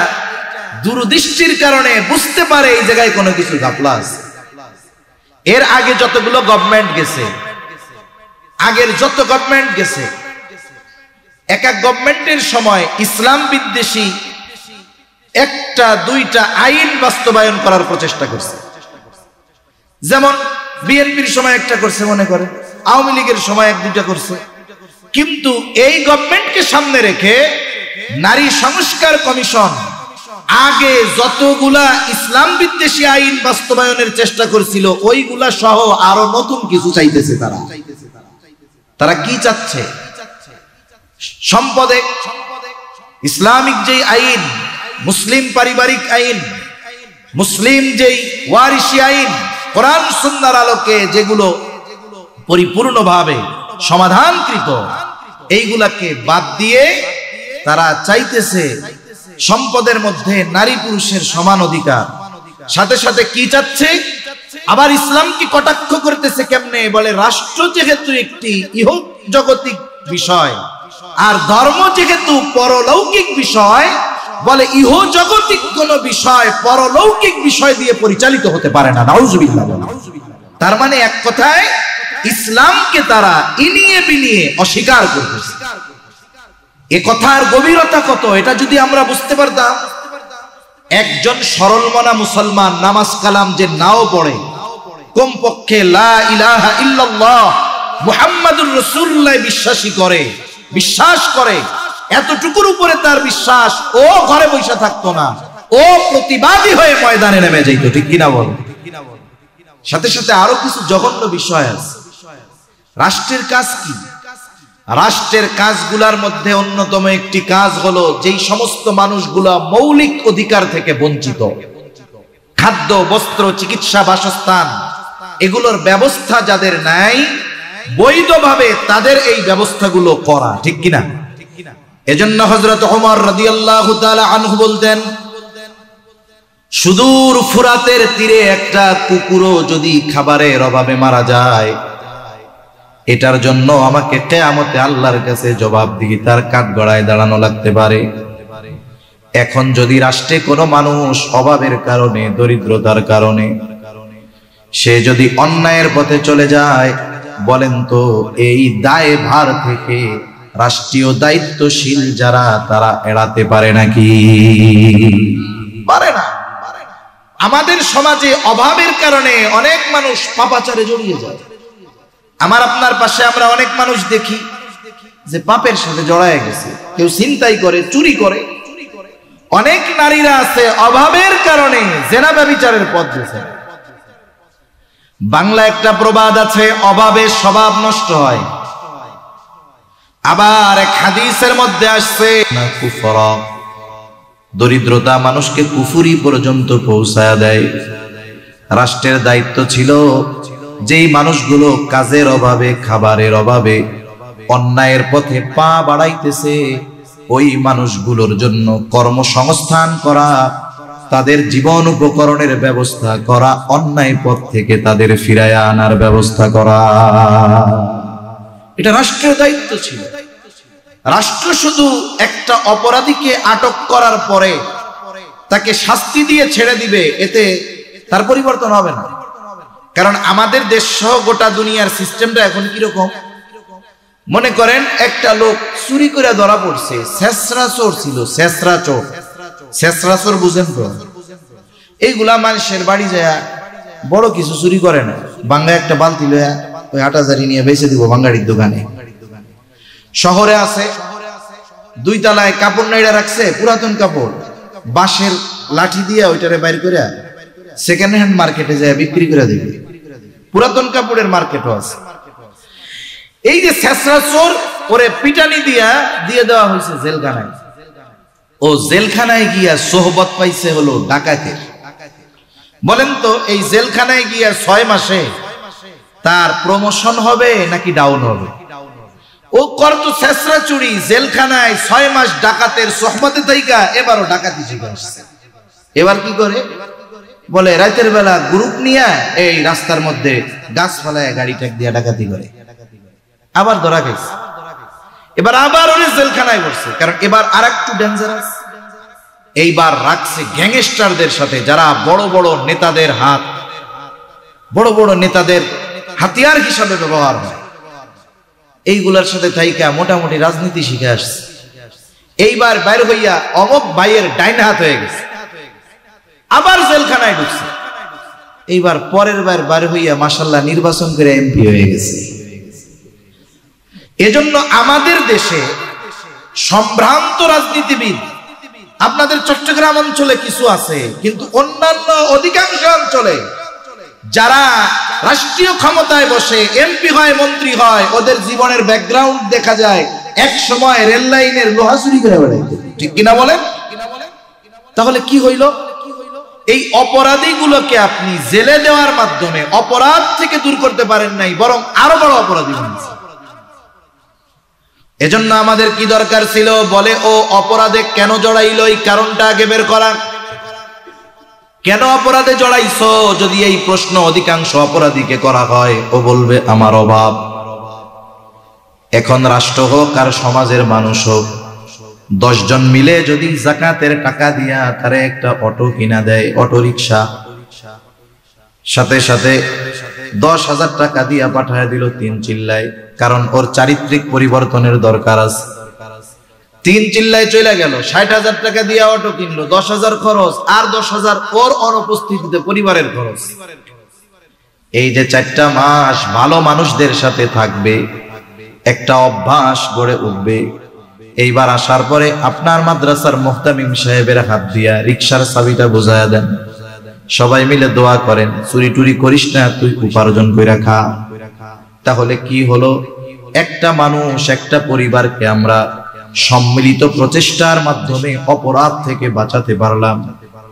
দূরদৃষ্টির কারণে বুঝতে পারে এই জায়গায় কোনো কিছু ঘাপলা আছে। এর আগে যতগুলো গভর্নমেন্ট গেছে, আগের যত গভর্নমেন্ট গেছে, এক এক গভর্নমেন্টের সময় ইসলাম বিদ্বেষী একটা দুইটা আইন বাস্তবায়ন করার প্রচেষ্টা করছে। যেমন বিএনপির সময় একটা করছে, মনে করে আওয়ামী লীগের সময় এক দুইটা করছে। কিন্তু এই গভর্নমেন্টকে সামনে রেখে নারী সংস্কার কমিশন আগে যতগুলা ইসলাম বিদ্বেষী আইন বাস্তবায়নের চেষ্টা করছিল ওইগুলা সহ আরো নতুন কিছু চাইতেছে। তারা কি চাচ্ছে? সম্পদে ইসলামিক যে আইন, মুসলিম পারিবারিক আইন, মুসলিম যেই ওয়ারিশি আইন, কোরআন সুন্নাহর আলোকে যেগুলো পরিপূর্ণভাবে সমাধানকৃত, এইগুলাকে বাদ দিয়ে তারা চাইতেছে সম্পদের মধ্যে নারী পুরুষের সমান অধিকার। সাথে সাথে কি চাচ্ছে? আবার ইসলামকে কটাক্ষ করতেছে কেমনে? বলে রাষ্ট্র যেহেতু একটি ইহজগতিক বিষয় আর ধর্ম যেহেতু পরলৌকিক বিষয়, বলে ইহজগতিক কোন বিষয় পরলৌকিক বিষয় দিয়ে পরিচালিত হতে পারে না। নাউজুবিল্লাহ। তার মানে এক কথায় ইসলামকে তারা ইনিয়ে বিনিয়ে অস্বীকার করতেছে। এ কথার গভীরতা কত, এটা যদি আমরা বুঝতে পারতাম, একজন সরলমনা মুসলমান নামাজ কালাম যে নাও পড়ে, কমপক্ষে লা ইলাহা ইল্লাল্লাহ মুহাম্মাদুর রাসূলুল্লাহ বিশ্বাস করে, এতটুকুর উপরে তার বিশ্বাস, ও ঘরে বসে থাকতো না, ও প্রতিবাদী হয়ে ময়দানে নেমে যাইতো। ঠিক কিনা বল? সাথে সাথে আরো কিছু জঘন্য বিষয় আছে। রাষ্ট্রের কাজ কি? রাষ্ট্রের কাজগুলার মধ্যে অন্যতম একটি কাজ হলো যেই সমস্ত মানুষগুলা মৌলিক অধিকার থেকে বঞ্চিত, খাদ্য, বস্ত্র, চিকিৎসা, বাসস্থান, এগুলোর ব্যবস্থা যাদের নাই, বৈধভাবে তাদের এই ব্যবস্থাগুলো করা। ঠিক কিনা? এজন্য হযরত ওমর রাদিয়াল্লাহু তাআলা আনহু বলতেন, সুদূর ফুরাতের তীরে একটা কুকুরও যদি খাবারের অভাবে মারা যায়, এটার জন্য আমাকে কিয়ামতে আল্লাহর কাছে জবাবদিহিতার কাঠগড়ায় দাঁড়ানো লাগতে পারে। এখন যদি রাষ্ট্রে কোনো মানুষ অভাবের কারণে, দরিদ্রতার কারণে সে যদি অন্যায়ের পথে চলে যায়, বলেন তো এই দায় ভার থেকে রাষ্ট্রীয় দায়িত্বশীল যারা, তারা এড়াতে পারে নাকি? পারে না। আমাদের সমাজে অভাবের কারণে অনেক মানুষ পাপাচারে জড়িয়ে যায়। আমার আপনার পাশে আমরা অনেক মানুষ দেখি যে পাপের সাথে জড়ায় গেছে, কেউ ছিনতাই করে, চুরি করে। অনেক নারীরা আছে অভাবের কারণে জেনা ব্যভিচারের পথ বেছে। বাংলা একটা প্রবাদ আছে, অভাবে স্বভাব নষ্ট হয়। আবার এক হাদিসের মধ্যে আসছে, দরিদ্রতা মানুষকে কুফরি পর্যন্ত পৌঁছায় দেয়। রাষ্ট্রের দায়িত্ব ছিল যেই মানুষগুলো কাজের অভাবে, খাবারের অভাবে অন্যায়ের পথে পা বাড়াইতেছে, ওই মানুষগুলোর জন্য কর্মসংস্থান করা, তাদের জীবন উপকরণের ব্যবস্থা করা, অন্যায় পথ থেকে তাদের ফিরায় আনার ব্যবস্থা করা, এটা রাষ্ট্রের দায়িত্ব ছিল। রাষ্ট্র শুধু একটা অপরাধীকে আটক করার পরে তাকে শাস্তি দিয়ে ছেড়ে দিবে, এতে তার পরিবর্তন হবে না। কারণ আমাদের দেশ সহ গোটা দুনিয়ার সিস্টেমটা এখন কিরকম, মনে করেন একটা লোক চুরি করে ধরা পড়ছে, শেষরা চোর ছিল, শেষরা চোর বুঝেন তো? এইগুলা মানুষের বাড়ি যায় বড় কিছু চুরি করে না, বাঙ্গা একটা বালতি লয়া ওই ৮০০০ নিয়ে বেচে দিব বাঙ্গাড়ির দোকানে। শহরে আছে দুই তলায় কাপড় নাইড়া রাখছে, পুরাতন কাপড়, বাঁশের লাঠি দিয়ে ওইটারে বাইর করে সেকেন্ড হ্যান্ড মার্কেটে যায় বিক্রি করে দিবে। পুরাতন কাপড়ের মার্কেটও আছে। এই যে শেষরা চোর, ওরে পিটানি দিয়ে দেওয়া হয়েছে জেলখানায়। ও জেলখানায় গিয়া সোহবত পাইছে হলো ডাকাতের। বলেন তো এই জেলখানায় গিয়া ৬ মাসে তার প্রমোশন হবে নাকি ডাউন হবে? ও করতো শেষরা চুরি, জেলখানায় ৬ মাস ডাকাতের সোহবতে থাইকা এবারও ডাকাতি শিখে আসছে। এবার কি করে? বলে রাতের বেলা গ্রুপ নিয়ে এই রাস্তার মধ্যে গাছ ফালায় গাড়ি ট্যাক দিয়ে ডাকাতি করে, আবার ধরা গেছে। এবার আবার ওরে জেলখানায় বসছে, কারণ এবার আর একটু ডেঞ্জারাস। এইবার রাখছে গ্যাংস্টারদের সাথে, যারা বড় বড় নেতাদের হাত, বড় বড় নেতাদের হাতিয়ার হিসাবে ব্যবহার হয়, এইগুলার সাথে থাইকা মোটামুটি রাজনীতি শিখে আসছে। এইবার বাইর হইয়া অমক ভাইয়ের ডাইন হাত হয়ে গেছে, আবার জেলখানায় ঢুকছে। এইবার পরের বার বাইর হইয়া মাশাআল্লাহ নির্বাচন করে এমপি হয়ে গেছে। এজন্য আমাদের দেশে সম্ভ্রান্ত রাজনীতিবিদ আপনাদের চট্টগ্রাম অঞ্চলে কিছু আছে, কিন্তু অন্যান্য অধিকাংশ অঞ্চলে যারা রাষ্ট্রীয় ক্ষমতায় বসে এমপি হয়, মন্ত্রী হয়, ওদের জীবনের ব্যাকগ্রাউন্ড দেখা যায় এক সময় রেল লাইনের লোহা চুরি করে বেড়াইতে, ঠিক কিনা বলেন? তাহলে কি হইল? এই অপরাধীগুলোকে আপনি জেলে দেওয়ার মাধ্যমে অপরাধ থেকে দূর করতে পারেন নাই, বরং আরো বড় অপরাধী বানিয়েছে। এজন্য আমাদের কি দরকার ছিল, বলে ও অপরাধে কেন জড়াইলো এই কারণটা আগে বের করা। কেন অপরাধে জড়াইছো যদি এই প্রশ্ন অধিকাংশ অপরাধীকে করা হয়, ও বলবে আমার অভাব। এখন রাষ্ট্র হোক আর সমাজের মানুষ হোক, 10 জন মিলে যদি যাকাতের টাকা দিয়া তারে একটা অটো কিনা দেয়, অটো রিক্সা, সাথে সাথে 10,000 টাকা দিয়া পাঠায় দিল 3 চিল্লায়, কারণ ওর চারিত্রিক পরিবর্তনের দরকার আছে। 3 চিল্লায় চলে গেল, 60,000 টাকা দিয়া অটো কিনলো, 10,000 খরচ, আর 10,000 ওর অনুপস্থিতিতে পরিবারের খরচ। এই যে 4টা মাস ভালো মানুষদের সাথে থাকবে, একটা অভ্যাস গড়ে উঠবে। এইবার আসার পরে আপনার মাদ্রাসার মুহতামিম সাহেবের হাত দিয়া রিকশার চাবিটা বুঝায়া দেন, সবাই মিলে দোয়া করেন, চুরি টুরি করিস না, তুই উপার্জন কইরা খা। তাহলে কি হলো? একটা মানুষ, একটা পরিবারকে আমরা সম্মিলিত প্রচেষ্টার মাধ্যমে অপরাধ থেকে বাঁচাতে পারলাম,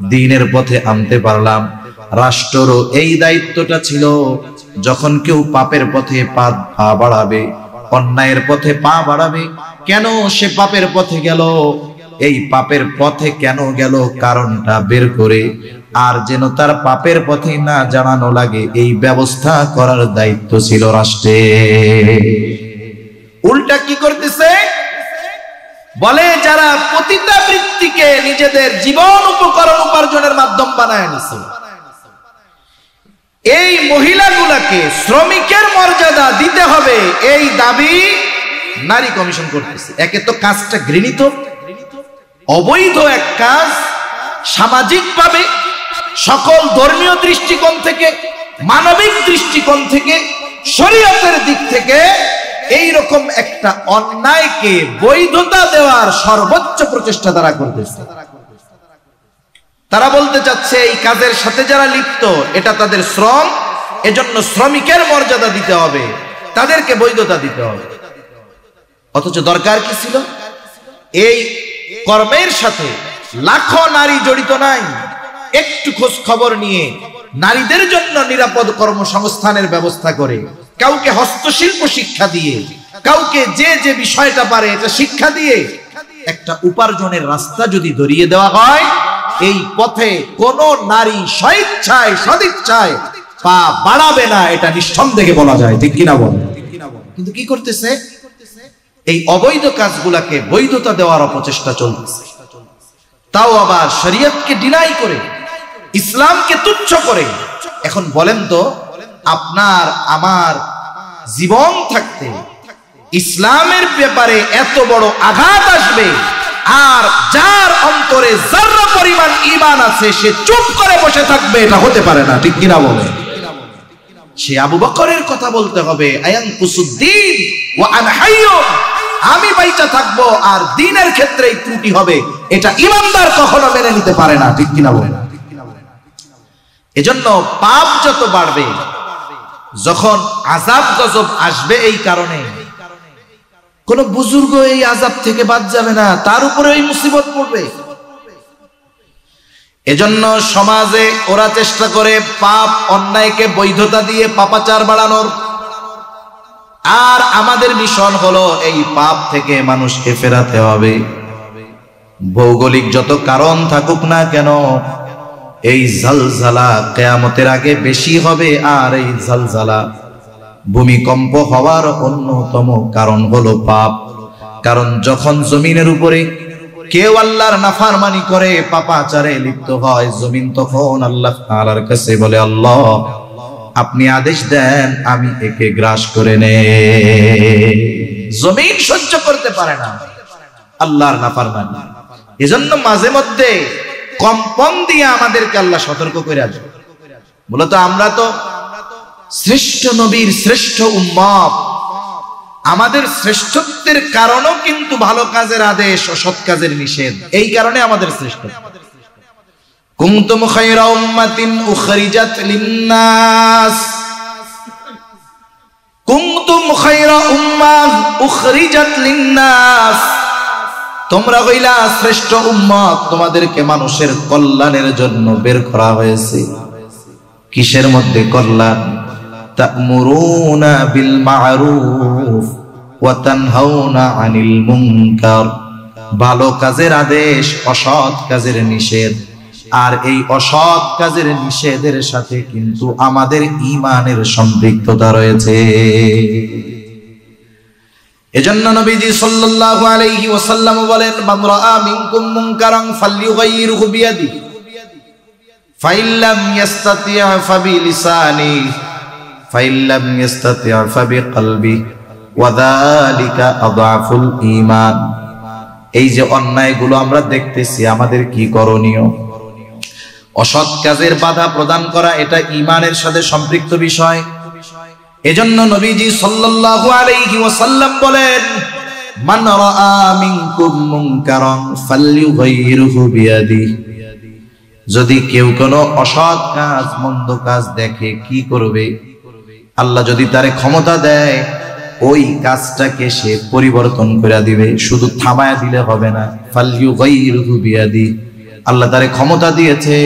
দ্বীনের পথে আনতে পারলাম। রাষ্ট্রেরও এই দায়িত্বটা ছিল, যখন কেউ পাপের পথে পা বাড়াবে, অন্যায়ের পথে পা বাড়াবে, কেন সে পাপের পথে গেল, এই পাপের পথে কেন গেল কারণটা বের করে, আর যেন তার পাপের পথে না জানানো লাগে, এই ব্যবস্থা করার দায়িত্ব ছিল রাষ্ট্রের। উল্টা কি করতেছে? বলে যারা পতিতাবৃত্তিকে নিজেদের জীবন উপকরণ উপার্জনের মাধ্যম বানায় নিছে, এই মহিলাগুলাকে শ্রমিকের মর্যাদা দিতে হবে, এই দাবি নারী কমিশন করতেছে। একে তো কাজটা ঘৃণিত, অবৈধ এক কাজ, সামাজিকভাবে সকল ধর্মীয় দৃষ্টিকোণ থেকে, মানবিক দৃষ্টিকোণ থেকে, শরীয়তের দিক থেকে এই রকম একটা অন্যায়কে বৈধতা দেওয়ার সর্বোচ্চ প্রচেষ্টা তারা করতেছে। তারা বলতে চাচ্ছে এই কাজের সাথে যারা লিপ্ত, এটা তাদের শ্রম, এজন্য শ্রমিকের মর্যাদা দিতে হবে, তাদেরকে বৈধতা দিতে হবে। অথচ দরকার কি ছিল? এই কর্মের সাথে লাখো নারী জড়িত নাই। একটু খোঁজ খবর নিয়ে নারীদের জন্য নিরাপদ কর্মসংস্থানের ব্যবস্থা করে, কাউকে হস্তশিল্প শিক্ষা দিয়ে, কাউকে যে যে বিষয়টা পারে এটা শিক্ষা দিয়ে একটা উপার্জনের রাস্তা যদি ধরিয়ে দেওয়া হয়, এই পথে কোন নারী স্বেচ্ছায় সদিচ্ছায় পা বাড়াবে না, এটা নিঃসন্দেহে বলা যায়, ঠিক কিনা বলেন? কিন্তু কি করতেছে? এই অবৈধ কাজগুলাকে বৈধতা দেওয়ার অপচেষ্টা চলতেছে, তাও আবার শরীয়তকে ডিনাই করে, ইসলামকে তুচ্ছ করে। এখন বলেন তো, আপনার আমার জীবন থাকতে ইসলামের ব্যাপারে এত বড় আঘাত আসবে, আর যার অন্তরে যারা পরিমাণ ঈমান আছে সে চুপ করে বসে থাকবে, এটা হতে পারে না, ঠিক কিনা বলে? সে আবু বকরের কথা বলতে হবে, আয়ানকুসুদ্দিন ওয়া আনা হাইয়ুন, আমি বাইচা থাকবো আর দ্বীনের ক্ষেত্রে ত্রুটি হবে, এটা ঈমানদার কখনো মেনে নিতে পারে না, ঠিক কিনা বলে? এজন্য পাপ যত বাড়বে, যখন আযাব গজব আসবে, এই কারণে কোন বুজুর্গ এই আযাব থেকে বাদ যাবে না, তার উপরে এই মুসিবত পড়বে। এজন্য সমাজে ওরা চেষ্টা করে পাপ অন্যায়কে বৈধতা দিয়ে পাপাচার বাড়ানোর, আর আমাদের মিশন হলো এই পাপ থেকে মানুষকে ফেরাতে হবে। ভৌগোলিক যত কারণ থাকুক না কেন, এই জালজালা কিয়ামতের আগে বেশি হবে, আর এই জালজালা ভূমিকম্প হওয়ার অন্যতম কারণ হলো পাপ। কারণ যখন জমিনের উপরে কেউ আল্লাহর নাফরমানি করে পাপাচারে লিপ্ত হয়, জমিন তখন আল্লাহ তাআলার কাছে বলে, আল্লাহ আপনি আদেশ দেন আমি একে গ্রাস করে নেই। জমিন সহ্য করতে পারে না আল্লাহর নাফরমানি। এজন্য মাঝে মধ্যে কম্পন দিয়ে আমাদেরকে আল্লাহ সতর্ক করে আসবে। মূলত আমরা তো শ্রেষ্ঠ নবীর শ্রেষ্ঠ উম্মত, আমাদের শ্রেষ্ঠত্বের কারণও কিন্তু ভালো কাজের আদেশ ও সৎ কাজের নিষেধ, এই কারণে আমাদের শ্রেষ্ঠ। কুনতুম খায়রা উম্মাতিন উখরিজাত লিন-নাস, কুনতুম খায়রা উম্মাহ উখরিজাত লিন-নাস, তোমরা হইলা শ্রেষ্ঠ উম্মত, তোমাদেরকে মানুষের কল্যাণের জন্য বের করা হয়েছে। কিসের মধ্যে কল্যাণ? তা'মুরুনা বিল মা'রুফ ওয়া তানহাউনা আনিল মুনকার, ভালো কাজের আদেশ, অসৎ কাজের নিষেধ। আর এই অসৎ কাজের নিষেধের সাথে কিন্তু আমাদের ঈমানের সম্পৃক্ততা রয়েছে। এজন্য নবীজি সাল্লাল্লাহু আলাইহি ওয়াসাল্লাম বলেন, মান রাআ মিনকুম মুনকারান ফালইউগাইয়িরহু বিয়াদিহি ফাইল্লাম ইস্তাতি' ফাবিলিসানিহি ফাইল্লাম ইস্তাতি' ফাবিকলবিহি ওয়া যালিকা আযআফুল ঈমান। এই যে অন্যায়গুলো আমরা দেখতেছি, আমাদের কি করণীয়? অসৎ কাজের বাধা প্রদান করা এটা ঈমানের সাথে সম্পৃক্ত বিষয়। এজন্য নবীজি সাল্লাল্লাহু আলাইহি ওয়াসাল্লাম বলেন, মান রাআ মিনকুম মুনকারান ফালইউগাইয়িরহু বিয়াদিহি, যদি কেউ কোনো অসৎ কাজ, মন্দ কাজ দেখে কি করবে? আল্লাহ যদি তারে ক্ষমতা দেয়, ওই কাজটাকে সে পরিবর্তন করে দিবে, শুধু থামায়া দিলে হবে না। ফালইউগাইয়িরহু বিয়াদিহি, আল্লাহ তারে ক্ষমতা দিয়েছে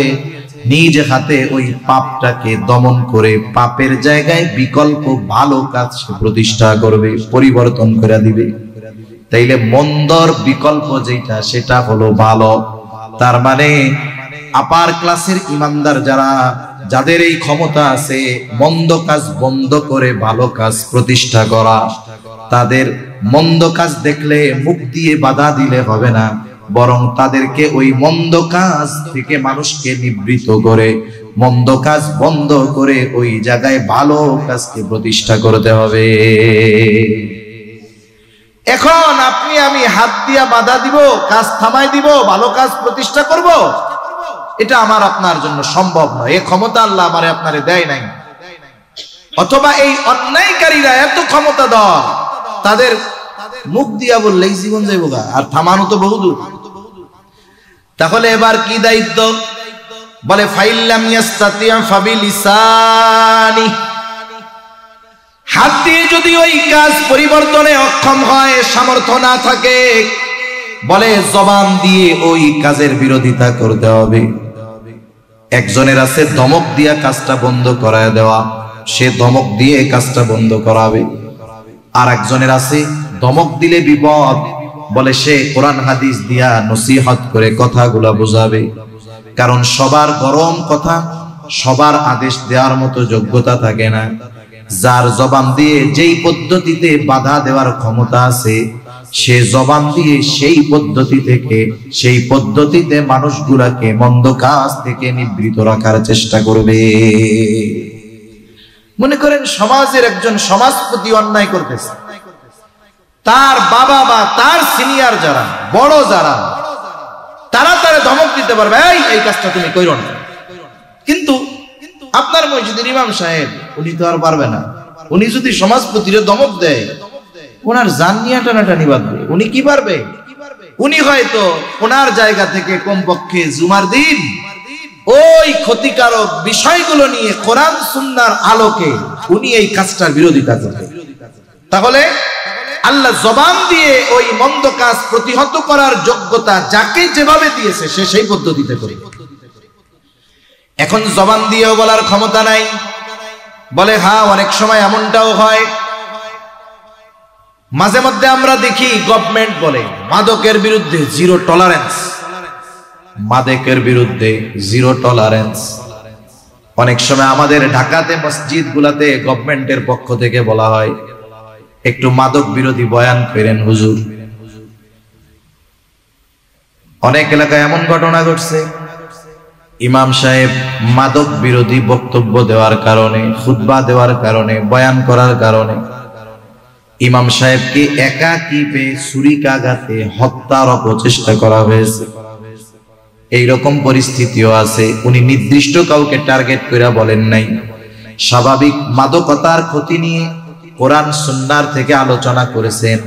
নিজ হাতে ওই পাপটাকে দমন করে পাপের জায়গায় বিকল্প ভালো কাজ সে প্রতিষ্ঠা করবে, পরিবর্তন করে দিবে। তাইলে মন্দর বিকল্প যেটা, সেটা হলো ভালো। তার মানে আপার ক্লাসের ইমানদার যারা, যাদের এই ক্ষমতা আছে মন্দ কাজ বন্ধ করে ভালো কাজ প্রতিষ্ঠা করা, তাদের মন্দ কাজ দেখলে মুখ দিয়ে বাধা দিলে হবে না, বরং তাদেরকে ওই মন্দ কাজ থেকে মানুষকে নিবৃত করে মন্দ কাজ বন্ধ করে ওই জায়গায় ভালো কাজকে প্রতিষ্ঠা করতে হবে। এখন আপনি আমি হাত দিয়া বাধা দিব, কাজ থামাই দিব, ভালো কাজ প্রতিষ্ঠা করব, এটা আমার আপনার জন্য সম্ভব নয়। এই ক্ষমতা আল্লাহ আমারে আপনারে দেয় নাই। অথবা এই অন্যায়কারীরা এত ক্ষমতাধর, তাদের মুখ দিয়া বললেই জীবন যাইব গা, আর থামানো তো বহুদূর। তাহলে এবার কি দায়িত্ব? বলে ফাইল্লাম ইয়াস্তাতি' ফাবিলিসানি, হাত দিয়ে যদি ওই কাজ পরিবর্তনে অক্ষম হয়, সামর্থ্য না থাকে, বলে জবান দিয়ে ওই কাজের বিরোধিতা করতে হবে। একজনের আছে ধমক দিয়া কাজটা বন্ধ করায় দেওয়া, সে ধমক দিয়ে কাজটা বন্ধ করাবে। আর একজনের আছে ধমক দিলে বিপদ, বলে সে কোরআন হাদিস দিয়া নসিহত করে কথাগুলা বোঝাবে। কারণ সবার গরম কথা, সবার আদেশ দেওয়ার মতো যোগ্যতা থাকে না। যার জবান দিয়ে যেই পদ্ধতিতে বাধা দেওয়ার ক্ষমতা আছে, সে জবান দিয়ে সেই পদ্ধতি থেকে, সেই পদ্ধতিতে মানুষগুলাকে মন্দ কাজ থেকে নিবৃত রাখার চেষ্টা করবে। মনে করেন সমাজের একজন সমাজপতি অন্যায় করতেছে, তার বাবা বা তার সিনিয়র যারা, বড় যারা, তারা তারে ধমক দিতে পারবে, এই কাজটা তুমি কইরো না। কিন্তু আপনার মসজিদের ইমাম সাহেব, উনি তো আর পারবে না। উনি যদি সমাজপতিরে ধমক দেয়, ওনার জান নিয়ে টানাটানি বাঁধবে। উনি কি পারবে? উনি হয়তো ওনার জায়গা থেকে কমপক্ষে জুমার দিন ওই ক্ষতিকারক বিষয়গুলো নিয়ে কোরআন সুন্নাহর আলোকে উনি এই কাজটার বিরোধিতা করবে। তাহলে আল্লাহ জবান দিয়ে ওই মন্দ কাজ প্রতিহত করার যোগ্যতা যাকে যেভাবে দিয়েছে, সে সেই পদ্ধতিতে করে। এখন জবান দিয়েও বলার ক্ষমতা নাই, বলে হ্যাঁ, অনেক সময় এমনটাও হয়। মাঝে মধ্যে আমরা দেখি গভর্নমেন্ট বলে মাদকের বিরুদ্ধে জিরো টলারেন্স, মাদকের বিরুদ্ধে জিরো টলারেন্স। অনেক সময় আমাদের ঢাকাতে মসজিদ গুলাতে গভর্নমেন্টের পক্ষ থেকে বলা হয় একটু মাদক বিরোধী বয়ান করেন হুজুর। অনেক এলাকায় এমন ঘটনা ঘটছে, ইমাম সাহেব মাদক বিরোধী বক্তব্য দেওয়ার কারণে, খুতবা দেওয়ার কারণে, বয়ান করার কারণে ইমাম সাহেবকে একাকী পেয়ে ছুরিকাঘাতে হত্যার অপচেষ্টা করা হয়েছে। এইরকম পরিস্থিতিও আছে। উনি নির্দিষ্ট কাউকে টার্গেট করে বলেন নাই, স্বাভাবিক মাদকতার ক্ষতি নিয়ে কোরআন সুন্নাহর থেকে আলোচনা করেছেন।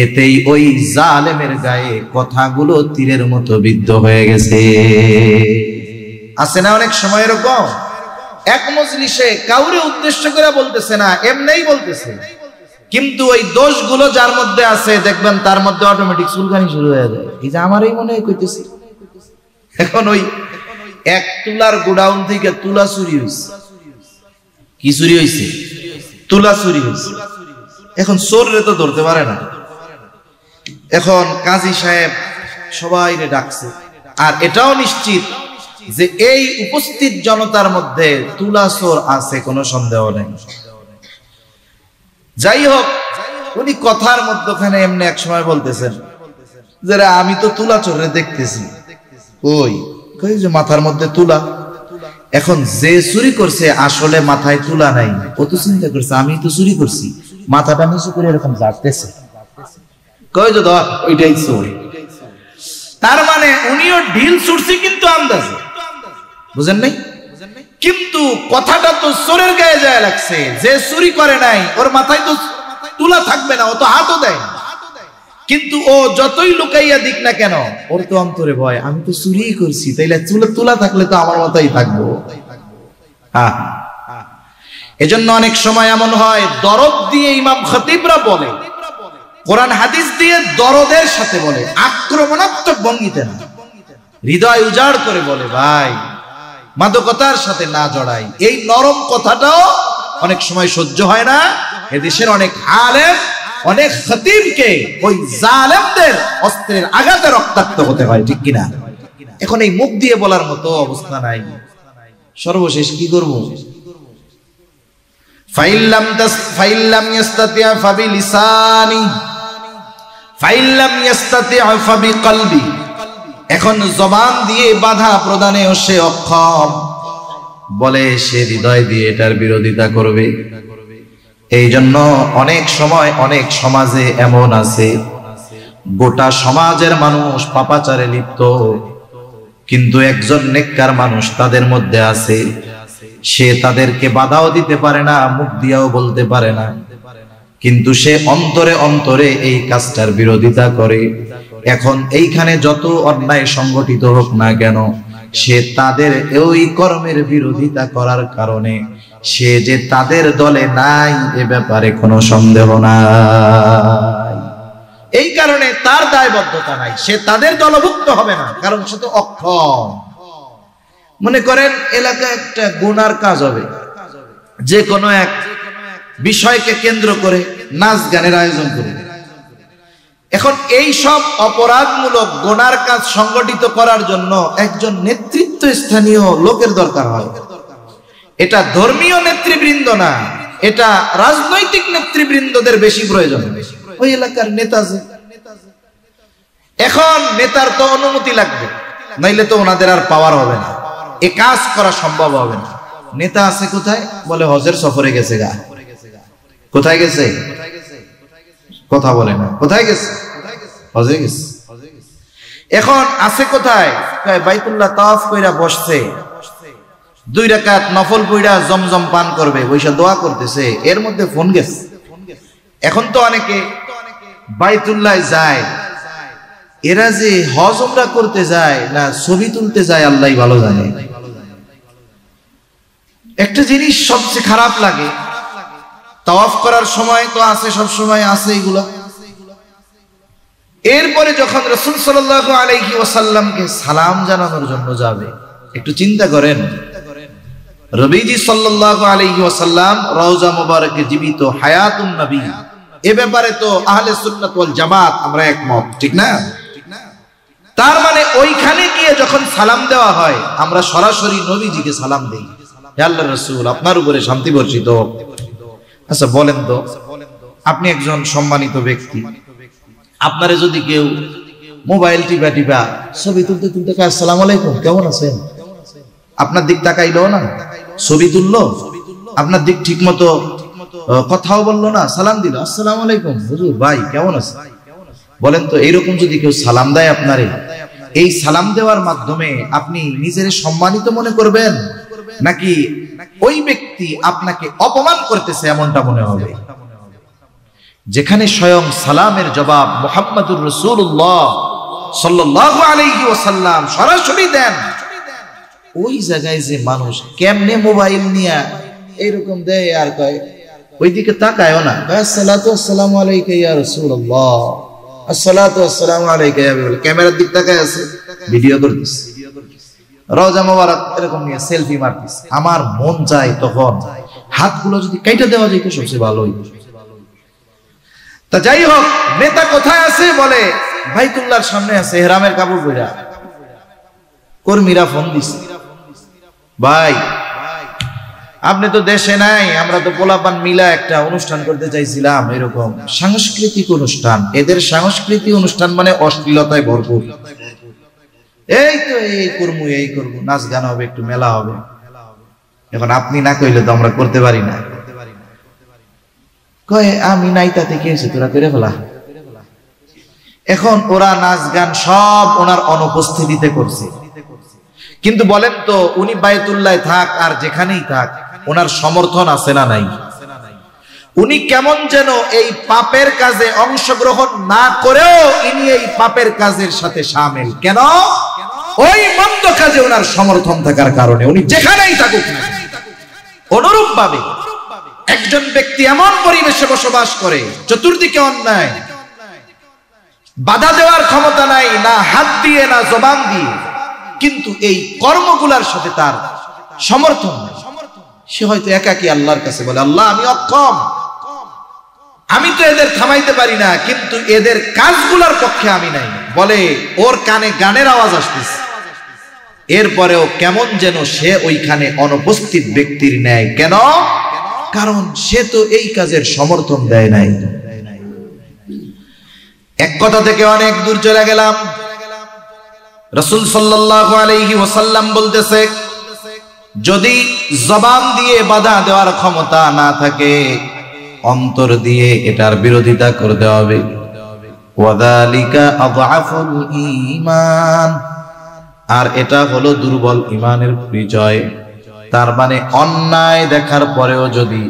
এতেই ওই জালেমের গায়ে কথাগুলো তীরের মতো বিদ্ধ হয়ে গেছে। আছে না অনেক সময় এরকম, এক মজলিসে কাউরে উদ্দেশ্য করে বলতেছে না, এমনিই বলতেছে, কিন্তু ওই দোষগুলো যার মধ্যে আছে দেখবেন তার মধ্যে অটোমেটিক চুলকানি শুরু হয়ে যায়। এই যে আমারই মনে হয় কইতেছি, এখন ওই এক তুলার গোডাউন থেকে তুলা চুরি হয়েছে। কি চুরি হয়েছে? তুলা চুরি হয়েছে। এখন চোররে তো ধরতে পারে না। এখন কাজী সাহেব সবাই ডাকছে, আর এটাও নিশ্চিত যে এই উপস্থিত জনতার মধ্যে তুলা চোর আছে, কোনো সন্দেহ নেই। যাই হোক, উনি কথার মধ্যখানে এমনি এক সময় বলতেছেন যে আমি তো তুলা চোরে দেখতেছি, ওই যে মাথার মধ্যে তুলা। এখন যে চুরি করছে আসলে মাথায় তুলা নাই, ও তো চিন্তা করছে আমি তো চুরি করছি, মাথাটা নিচু করে এরকম জাগতেছে, কয় যে ওইটাই চোর। তার মানে উনিও ঢিল ছুটছি কিন্তু আন্দাজে, বুঝেন নাই? কিন্তু কথাটা তো চোরের গায়ে যায় লাগছে। যে চুরি করে নাই ওর মাথায় তো তুলা থাকবে না, ও তো হাতও দেয়। কিন্তু ও যতই লুকাইয়া দিক না কেন, ওর তো অন্তরে ভয়, আমি তো চুরি করছি, তাইলে তুলা থাকলে তো আমার মাথায় থাকবো। হ্যাঁ, এজন্য অনেক সময় এমন হয়, দরদ দিয়ে ইমাম খতিবরা বলে, কোরআন হাদিস দিয়ে দরদের সাথে বলে, আক্রমণাত্মক ভঙ্গিতে না, হৃদয় উজাড় করে বলে, ভাই মাদকতার সাথে না জড়াই। এই নরম কথাটাও অনেক সময় সহ্য হয় না। এদেশের অনেক আলেম, অনেক খতিবকে ওই জালেমদের অস্ত্রের আঘাতে রক্তাক্ত হতে হয়, ঠিক কিনা? এখন এই মুখ দিয়ে বলার মতো অবস্থা নাই। সর্বশেষ কি করব? ফাইল্লাম ইয়াস্তাতি' ফাবিলিসানি ফাইল্লাম ইয়াস্তাতি' ফাবিকলবি। এখন জবান দিয়ে বাধা প্রদানেও সে অক্ষম, বলে সে হৃদয় দিয়ে এটার বিরোধিতা করবে। এই জন্য অনেক সময় অনেক সমাজে এমন আছে, গোটা সমাজের মানুষ পাপাচারে লিপ্ত, কিন্তু একজন নেককার মানুষ তাদের মধ্যে আছে, সে তাদেরকে বাধাও দিতে পারে না, মুখ দিয়েও বলতে পারে না, কিন্তু সে অন্তরে অন্তরে এই কাজটার বিরোধিতা করে। এখন এইখানে যত অন্যায় সংগঠিত হোক না কেন, সে তাদের ওই কর্মের বিরোধিতা করার কারণে সে যে তাদের দলে নাই এ ব্যাপারে কোনো সন্দেহ নাই। এই কারণে তার দায়বদ্ধতা নাই, সে তাদের দলভুক্ত হবে না, কারণ সে তো অক্ষম। মনে করেন এলাকায় একটা গুনার কাজ হবে, যে কোনো এক বিষয়কে কেন্দ্র করে নাচ গানের আয়োজন করে। এখন এই সব অপরাধমূলক গুনার কাজ সংগঠিত করার জন্য একজন নেতৃত্ব স্থানীয় লোকের দরকার হয়। এটা ধর্মীয় নেতৃবৃন্দ না, এটা রাজনৈতিক নেতৃবৃন্দদের বেশি প্রয়োজন। ওই এলাকার নেতা যে, এখন নেতার তো অনুমতি লাগবে, নাইলে তো ওনাদের আর পাওয়ার হবে না, এ কাজ করা সম্ভব হবে না। নেতা আছে কোথায়? বলে হজের সফরে গেছে। গা কোথায় গেছে? কথা বলে না। কোথায় গেছে? হজে গেছে। এখন আছে কোথায়? বাইতুল্লাহ তাওয়াফ কইরা বসছে, 2 রাকাত নফল পড়া জমজম পান করবে, বৈশা দোয়া করতেছে, এর মধ্যে ফোন গেছে। এখন তো অনেকে বাইতুল্লাহ যায়, এরা যে হজ উমরা করতে যায় না ছবি তুলতে যায় আল্লাহই ভালো জানে। একটা জিনিস সবচেয়ে খারাপ লাগে, তাওয়াফ করার সময় তো আছে, সব সময় আছে এগুলা। এরপরে যখন রাসূল সাল্লাল্লাহু আলাইহি ওয়াসাল্লামকে সালাম জানানোর জন্য যাবে, একটু চিন্তা করেন, নবীজি সাল্লাল্লাহু আলাইহি ওয়াসাল্লাম রওজা মুবারকে জীবিত, হায়াতুন নবী, এ ব্যাপারে তো আহলে সুন্নাত ওয়াল জামাত আমরা একমত, ঠিক না? তার মানে ওইখানে গিয়ে যখন সালাম দেওয়া হয়, আমরা সরাসরি নবীজিকে সালাম দেই, হে আল্লাহর রাসূল আপনার উপরে শান্তি বর্ষিত হোক। আচ্ছা বলেন তো, আপনি একজন সম্মানিত ব্যক্তি, আপনারে যদি কেউ মোবাইল টিপা টিপা ছবি তুলতে তুলতে কয় আসসালামু আলাইকুম, কেমন আছেন? আপনার দিক তাকাইলো না, ছবি তুললো, আপনার দিক ঠিক মতো কথাও বললো না, সালাম দিল, আসসালামু আলাইকুম হুজুর ভাই কেমন আছেন? বলেন তো এইরকম যদি কেউ সালাম দেয় আপনারে, এই সালাম দেওয়ার মাধ্যমে আপনি নিজের সম্মানিত মনে করবেন নাকি ওই ব্যক্তি আপনাকে অপমান করতেছে এমনটা মনে হবে? যেখানে স্বয়ং সালামের জবাব মুহাম্মদুর রাসূলুল্লাহ সাল্লাল্লাহু আলাইহি ওয়াসাল্লাম সরাসরি দেন, ওই জায়গায় যে মানুষ কেমনে মোবাইল নিয়ে এরকম দেয় আর কয় ওইদিকে তাকায়ও না, আসসালাতু আসসালামু আলাইকা ইয়া রাসূলুল্লাহ, আসসালাতু আসসালামু আলাইকা ইয়া হাবিবাল্লাহ, ক্যামেরার দিক তাকায় আছে, ভিডিও করতেছে, রওজা মোবারক এরকম নিয়ে সেলফি মারতেছে। আমার মন চায় তখন হাতগুলো যদি কাইটা দেওয়া যেত সবচেয়ে ভালো হইতো। তা যাই হোক, নেতা কোথায় আছে? বলে বাইতুল্লাহর সামনে আছে, ইহরামের কাপড় পরা। কর্মীরা ফোন দিছে, ভাই আপনি তো দেশে নাই, আমরা তো পোলাপান মিলা একটা অনুষ্ঠান করতে চাইছিলাম, এরকম সাংস্কৃতিক অনুষ্ঠান। এদের সাংস্কৃতিক অনুষ্ঠান মানে অশ্লীলতায় ভরপুর। এই তো এই করবো, নাচ গান হবে, একটু মেলা হবে। এখন আপনি না কইলে তো আমরা করতে পারি না। কয়ে আমি নাই তাতে কি হয়েছে, তোরা করে ফেলা। এখন ওরা নাচ গান সব ওনার অনুপস্থিতিতে করছে। কিন্তু বলেন তো, উনি বায়তুল্লাহ থাক আর যেখানেই থাক, ওনার সমর্থন আছে না নাই? উনি কেমন যেন এই পাপের কাজে অংশগ্রহণ না করেও ইনি এই পাপের কাজের সাথে শামিল। কেন? ওই মন্দ কাজে ওনার সমর্থন থাকার কারণে উনি যেখানেই থাকুক না। অনুরূপ ভাবে একজন ব্যক্তি এমন পরিবেশে বসবাস করে চতুর্দিকে অন্যায়, বাধা দেওয়ার ক্ষমতা নাই, না হাত দিয়ে না জবান দিয়ে, কিন্তু এই কর্মগুলার সাথে তার সমর্থন নাই। সে হয়তো একাকী আল্লাহর কাছে বলে, আল্লাহ আমি অক্ষম, আমি তো এদের থামাইতে পারি না, কিন্তু এদের কাজগুলার পক্ষে আমি নাই। বলে ওর কানে গানের আওয়াজ আসতেছে, এরপরেও কেমন যেন সে ওইখানে অনুপস্থিত ব্যক্তির ন্যায়। কেন? কারণ সে তো এই কাজের সমর্থন দেয় নাই। এক কথা থেকে অনেক দূর চলে গেলাম। রাসূল সাল্লাল্লাহু আলাইহি ওয়াসাল্লাম বলতেছে, যদি জবান দিয়ে বাধা দেওয়ার ক্ষমতা না থাকে, অন্তর দিয়ে এটার বিরোধিতা করতে হবে। ওয়াযালিকা আযআফুল ঈমান, আর এটা হলো দুর্বল ঈমানের পরিচয়। তার মানে অন্যায় দেখার পরেও যদি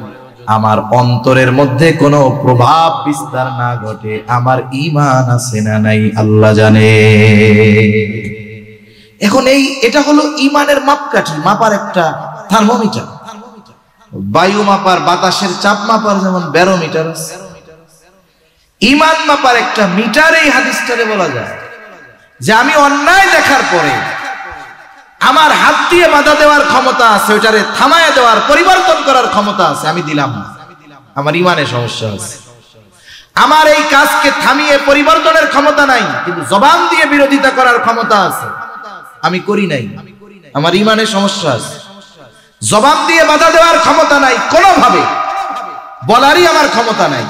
আমার অন্তরের মধ্যে কোনো প্রভাব বিস্তার না ঘটে, আমার ঈমান আছে না নাই আল্লাহ জানে। এখন এটা হলো ঈমানের মাপকাঠি, মাপার একটা থার্মোমিটার। বায়ু মাপার, বাতাসের চাপ মাপার যেমন ব্যারোমিটার আছে, ঈমান মাপার একটা মিটার এই হাদিসটারে বলা যায়। যে আমি অন্যায় দেখার পরে আমার হাত দিয়ে বাধা দেওয়ার ক্ষমতা আছে, ওইটারে থামায় দেওয়ার, পরিবর্তন করার ক্ষমতা আছে, আমি দিলাম না, আমার ঈমানে সমস্যা আছে। আমার এই কাজকে থামিয়ে পরিবর্তনের ক্ষমতা নাই, কিন্তু জবান দিয়ে বিরোধিতা করার ক্ষমতা আছে, আমি করি নাই, আমার ঈমানে সমস্যা আছে। জবান দিয়ে বাধা দেওয়ার ক্ষমতা নাই, কোনোভাবে বলারই আমার ক্ষমতা নাই।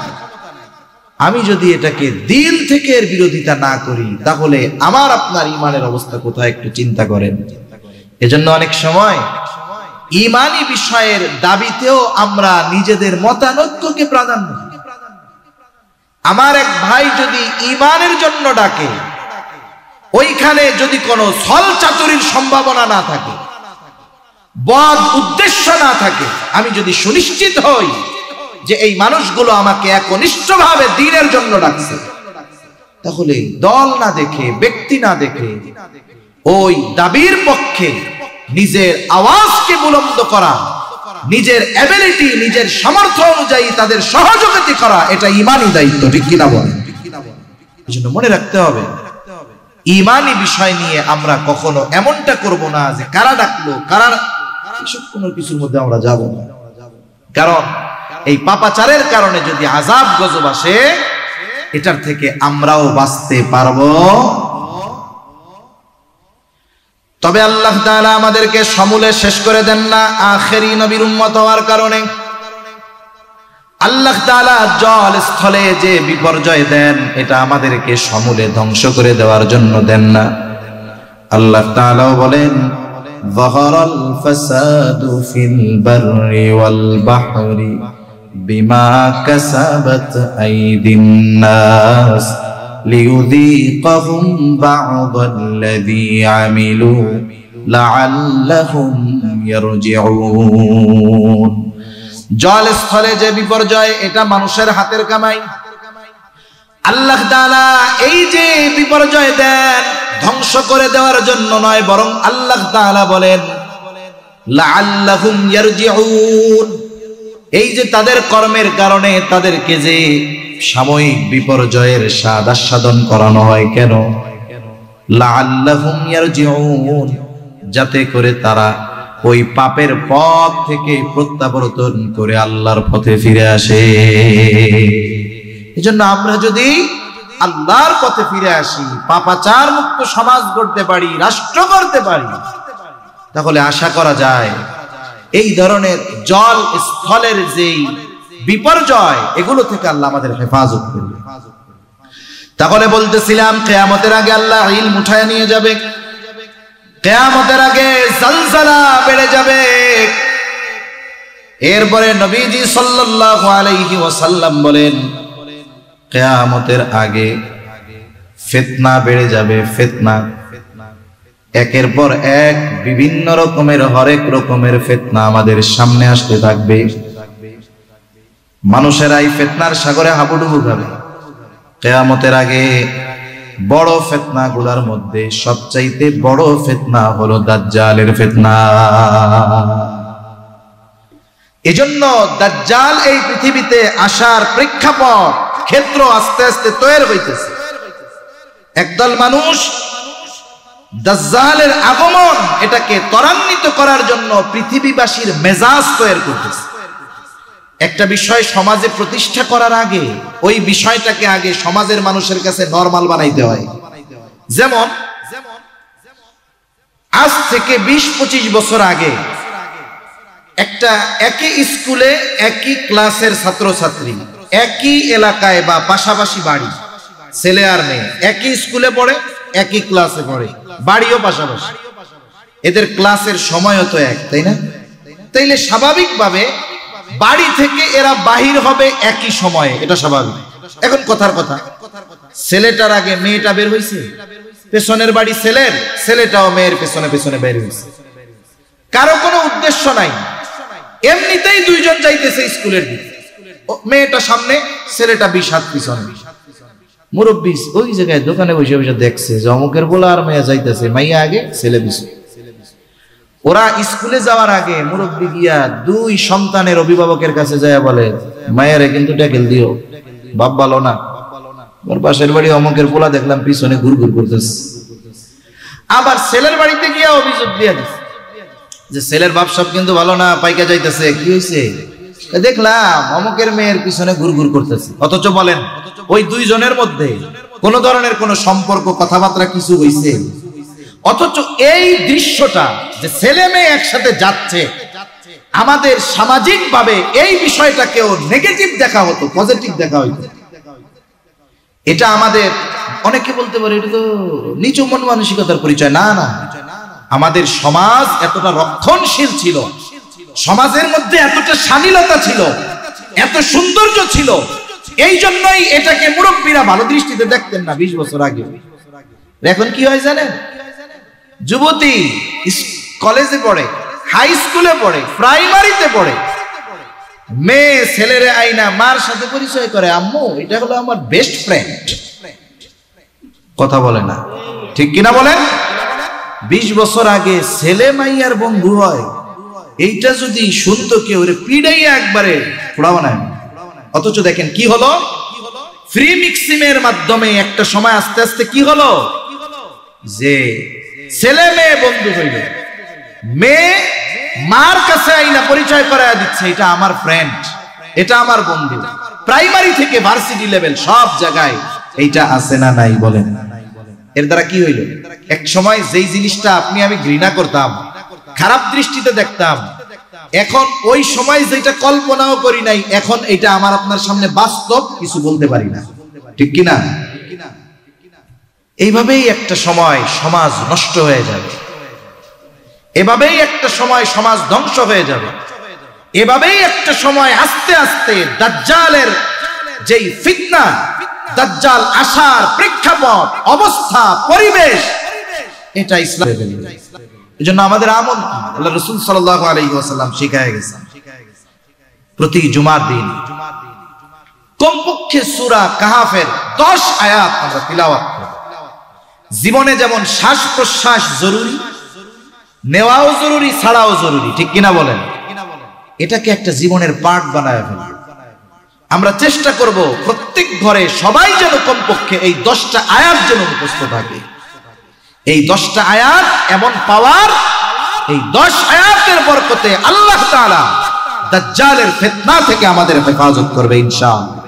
আমি যদি এটাকে দিল থেকে এর বিরোধিতা না করি, তাহলে আমার আপনার ঈমানের অবস্থা কোথায় একটু চিন্তা করেন। এজন্য অনেক সময় ঈমানি বিষয়ের দাবিতেও আমরা নিজেদের মতানৈক্যকে প্রাধান্য দিই। আমার এক ভাই যদি ঈমানের জন্য ডাকে, ওইখানে যদি কোনো ছল চাতুরির সম্ভাবনা না থাকে, বদ উদ্দেশ্য না থাকে, আমি যদি সুনিশ্চিত হই যে এই মানুষগুলো আমাকে একনিষ্ঠভাবে দ্বীনের জন্য ডাকছে, তাহলে দল না দেখে, ব্যক্তি না দেখে, ওই দাবির পক্ষে নিজের আওয়াজকে বুলন্দ করা, নিজের এবিলিটি, নিজের সামর্থ্য অনুযায়ী তাদের সহযোগিতা করা, এটা ঈমানি দায়িত্ব, ঠিক কিনা বলেন? এজন্য মনে রাখতে হবে, ঈমানি বিষয় নিয়ে আমরা কখনো এমনটা করব না যে কারা ডাকলো, কারা, এসব কোনো কিছুর মধ্যে আমরা যাব না। কারণ এই পাপাচারের কারণে যদি আযাব গজব আসে, এটার থেকে আমরাও বাঁচতে পারবো। তবে আল্লাহ তাআলা আমাদেরকে সমূলে শেষ করে দেন না আখেরি নবীর উম্মত হওয়ার কারণে। আল্লাহ তাআলা জল স্থলে যে বিপর্যয় দেন, এটা আমাদেরকে সমূলে ধ্বংস করে দেওয়ার জন্য দেন না। আল্লাহ তাআলাও বলেন, যাহারাল ফাসাদু ফিল বাররি ওয়াল বাহরি বিমা কাসাবাত আইদিন নাস লিইউযীকাহুম বা'দাল্লাযী আমিলু লাআল্লাহুম ইয়ারজিউন। জল স্থলে যে বিপর্যয়, এটা মানুষের হাতের কামাই। আল্লাহ তাআলা এই যে বিপর্যয় দেন, ধ্বংস করে দেওয়ার জন্য নয়, বরং আল্লাহ তাআলা বলেন লাআল্লাহুম ইয়ারজিউন। এই যে তাদের কর্মের কারণে তাদেরকে যে সাময়িক বিপর্যয়ের স্বাদ আস্বাদন করানো হয়, কেন? লাআল্লাহুম ইয়ারজিউন, যাতে করে তারা ওই পাপের পথ থেকে প্রত্যাবর্তন করে আল্লাহর পথে ফিরে আসে। এজন্য আমরা যদি আল্লাহর পথে ফিরে আসি, পাপাচার মুক্ত সমাজ গড়তে পারি, রাষ্ট্র গড়তে পারি, তাহলে আশা করা যায় এই ধরনের জল স্থলের যেই বিপর্যয়, এগুলো থেকে আল্লাহ আমাদের হেফাজত করবে। তাহলে বলতেছিলাম, কিয়ামতের আগে আল্লাহ ইলম উঠায় নিয়ে যাবে, কিয়ামতের আগে জলজলা বেড়ে যাবে। এরপরে নবীজি সাল্লাল্লাহু আলাইহি ওয়াসাল্লাম বলেন, কিয়ামতের আগে ফিতনা বেড়ে যাবে। ফিতনা একের পর এক বিভিন্ন রকমের, হরেক রকমের ফিতনা আমাদের সামনে আসতে থাকবে। মানুষেরা এই ফিতনার সাগরে হাবুডুবু খাবে। কিয়ামতের আগে বড় ফিতনা গুলার মধ্যে সবচাইতে বড় ফিতনা হলো দাজ্জালের ফিতনা। এজন্য দাজ্জাল এই পৃথিবীতে আসার প্রেক্ষাপট, ক্ষেত্র আস্তে আস্তে তৈরি হইতেছে। একদল মানুষ দাজ্জালের আগমন, এটাকে ত্বরান্বিত করার জন্য পৃথিবীবাসীর মেজাজ তৈরি করতেছে। একটা বিষয় সমাজে প্রতিষ্ঠা করার আগে ওই বিষয়টাকে আগে সমাজের মানুষের কাছে নরমাল বানাইতে হয়। যেমন আজ থেকে 20-25 বছর আগে একটা একই স্কুলে একই ক্লাসের ছাত্রছাত্রী, একই এলাকায় বা পাশাপাশি বাড়ি, ছেলে আর মেয়ে একই স্কুলে পড়ে, একই ক্লাসে পড়ে, বাড়িও পাশাপাশি, এদের ক্লাসের সময়ও তো এক, তাই না? তাইলে স্বাভাবিকভাবে বাড়ি থেকে এরা বাহির হবে একই সময়ে, এটা স্বাভাবিক। এখন কথার কথা, ছেলেটার আগে মেয়েটা বের হইছে, পেছনের বাড়ি ছেলের, ছেলেটাও মেয়ের পেছনে পেছনে বের হইছে, কারো কোনো উদ্দেশ্য নাই, এমনিতেই দুইজন যাইতেছে স্কুলের দিকে, মেয়েটা সামনে, ছেলেটা 20 হাত পিছনে। মুরব্বি ওই জায়গায় দোকানে বসে বসে দেখছে যে অমুকের বলা আর মেয়ে যাইতেছে, মাইয়া আগে ছেলে পিছনে। ওরা স্কুলে যাওয়ার আগে মুরব্বি গিয়া দুই সন্তানের অভিভাবকের কাছে যায় বলে, মায়েরে কিন্তু ট্যাকেল দিও, বাপ ভালো না, ওর পাশের বাড়ি অমুকের পোলা দেখলাম পিছনে ঘুরঘুর করতেছে। আবার ছেলের বাড়িতে গিয়া অভিযোগ দিয়া দিচ্ছে যে ছেলের বাপ সব কিন্তু ভালো না, পাইকা যাইতেছে, কি হয়েছে? দেখলাম অমুকের মেয়ের পিছনে ঘুরঘুর করতেছে। অথচ বলেন ওই দুইজনের মধ্যে কোন ধরনের কোন সম্পর্ক, কথাবার্তা কিছু হইছে? অথচ এই দৃশ্যটা যে ছেলে মেয়ে একসাথে যাচ্ছে, আমাদের সামাজিক ভাবে এই বিষয়টাকেও নেগেটিভ দেখা হতো, পজিটিভ দেখা হইতো। এটা আমাদের অনেকে বলতে পারে এটা তো নিচু মন মানসিকতার পরিচয়। না না, আমাদের সমাজ এতটা রক্ষণশীল ছিল, সমাজের মধ্যে এতটা শালীনতা ছিল, এত সৌন্দর্য ছিল, এই জন্যই এটাকে মুরব্বীরা ভালো দৃষ্টিতে দেখতেন না 20 বছর আগে। এখন কি হয় জানেন? যুবতী কলেজে পড়ে, হাই স্কুলে পড়ে, প্রাইমারিতে পড়ে, মেয়ে ছেলেরে আইনা মার সাথে পরিচয় করে, আম্মু এটা হলো আমার বেস্ট ফ্রেন্ড। কথা বলে না, ঠিক কিনা বলেন? 20 বছর আগে ছেলে মাইয়ার বন্ধু হয়, এইটা যদি শুনতো কেউ, পিড়াইয়া একবারে পোড়া বানায়। অথচ দেখেন কি হলো, ফ্রি মিক্সিংয়ের মাধ্যমে একটা সময় আস্তে আস্তে কি হলো, যে ছেলে মেয়ে বন্ধু হইল, মেয়ে মার কাছে আইনা পরিচয় করায় দিচ্ছে, এটা আমার ফ্রেন্ড, এটা আমার বন্ধু। প্রাইমারি থেকে ভার্সিটি লেভেল সব জায়গায় এইটা আছে না নাই বলেন? এর দ্বারা কি হইল, এক সময় যেই জিনিসটা আপনি আমি ঘৃণা করতাম, খারাপ দৃষ্টিতে দেখতাম, এখন ওই সময় যেটা কল্পনাও করি নাই, এখন এটা আমার আপনার সামনে বাস্তব, কিছু বলতে পারি না, ঠিক কিনা? এইভাবেই একটা সময় সমাজ নষ্ট হয়ে যাবে, এভাবেই একটা সময় সমাজ ধ্বংস হয়ে যাবে, এভাবেই একটা সময় আস্তে আস্তে দাজ্জালের যেই ফিতনা, দাজ্জাল আসার প্রেক্ষাপট, অবস্থা, পরিবেশ, এটা ইসলামের। এজন্য আমাদের আমল আল্লাহ রাসূল সাল্লাল্লাহু আলাইহি ওয়াসাল্লাম শিখায় গেছেন, প্রতি জুমার দিন কমপক্ষে সূরা কাহাফের 10 আয়াত আমরা তিলাওয়াত করব। জীবনে যেমন শ্বাস প্রশ্বাস জরুরি, নেওয়াও জরুরি, ছাড়াও জরুরি, ঠিক কিনা বলেন? এটাকে একটা জীবনের পার্ট বানায় ফেলব। আমরা চেষ্টা করব প্রত্যেক ঘরে সবাই যেন কমপক্ষে এই 10টা আয়াত যেন মুখস্থ থাকে। এই 10টা আয়াত এমন পাওয়ার, এই 10 আয়াতের বরকতে আল্লাহ তাআলা দাজ্জালের ফিতনা থেকে আমাদের হেফাজত করবে ইনশাআল্লাহ।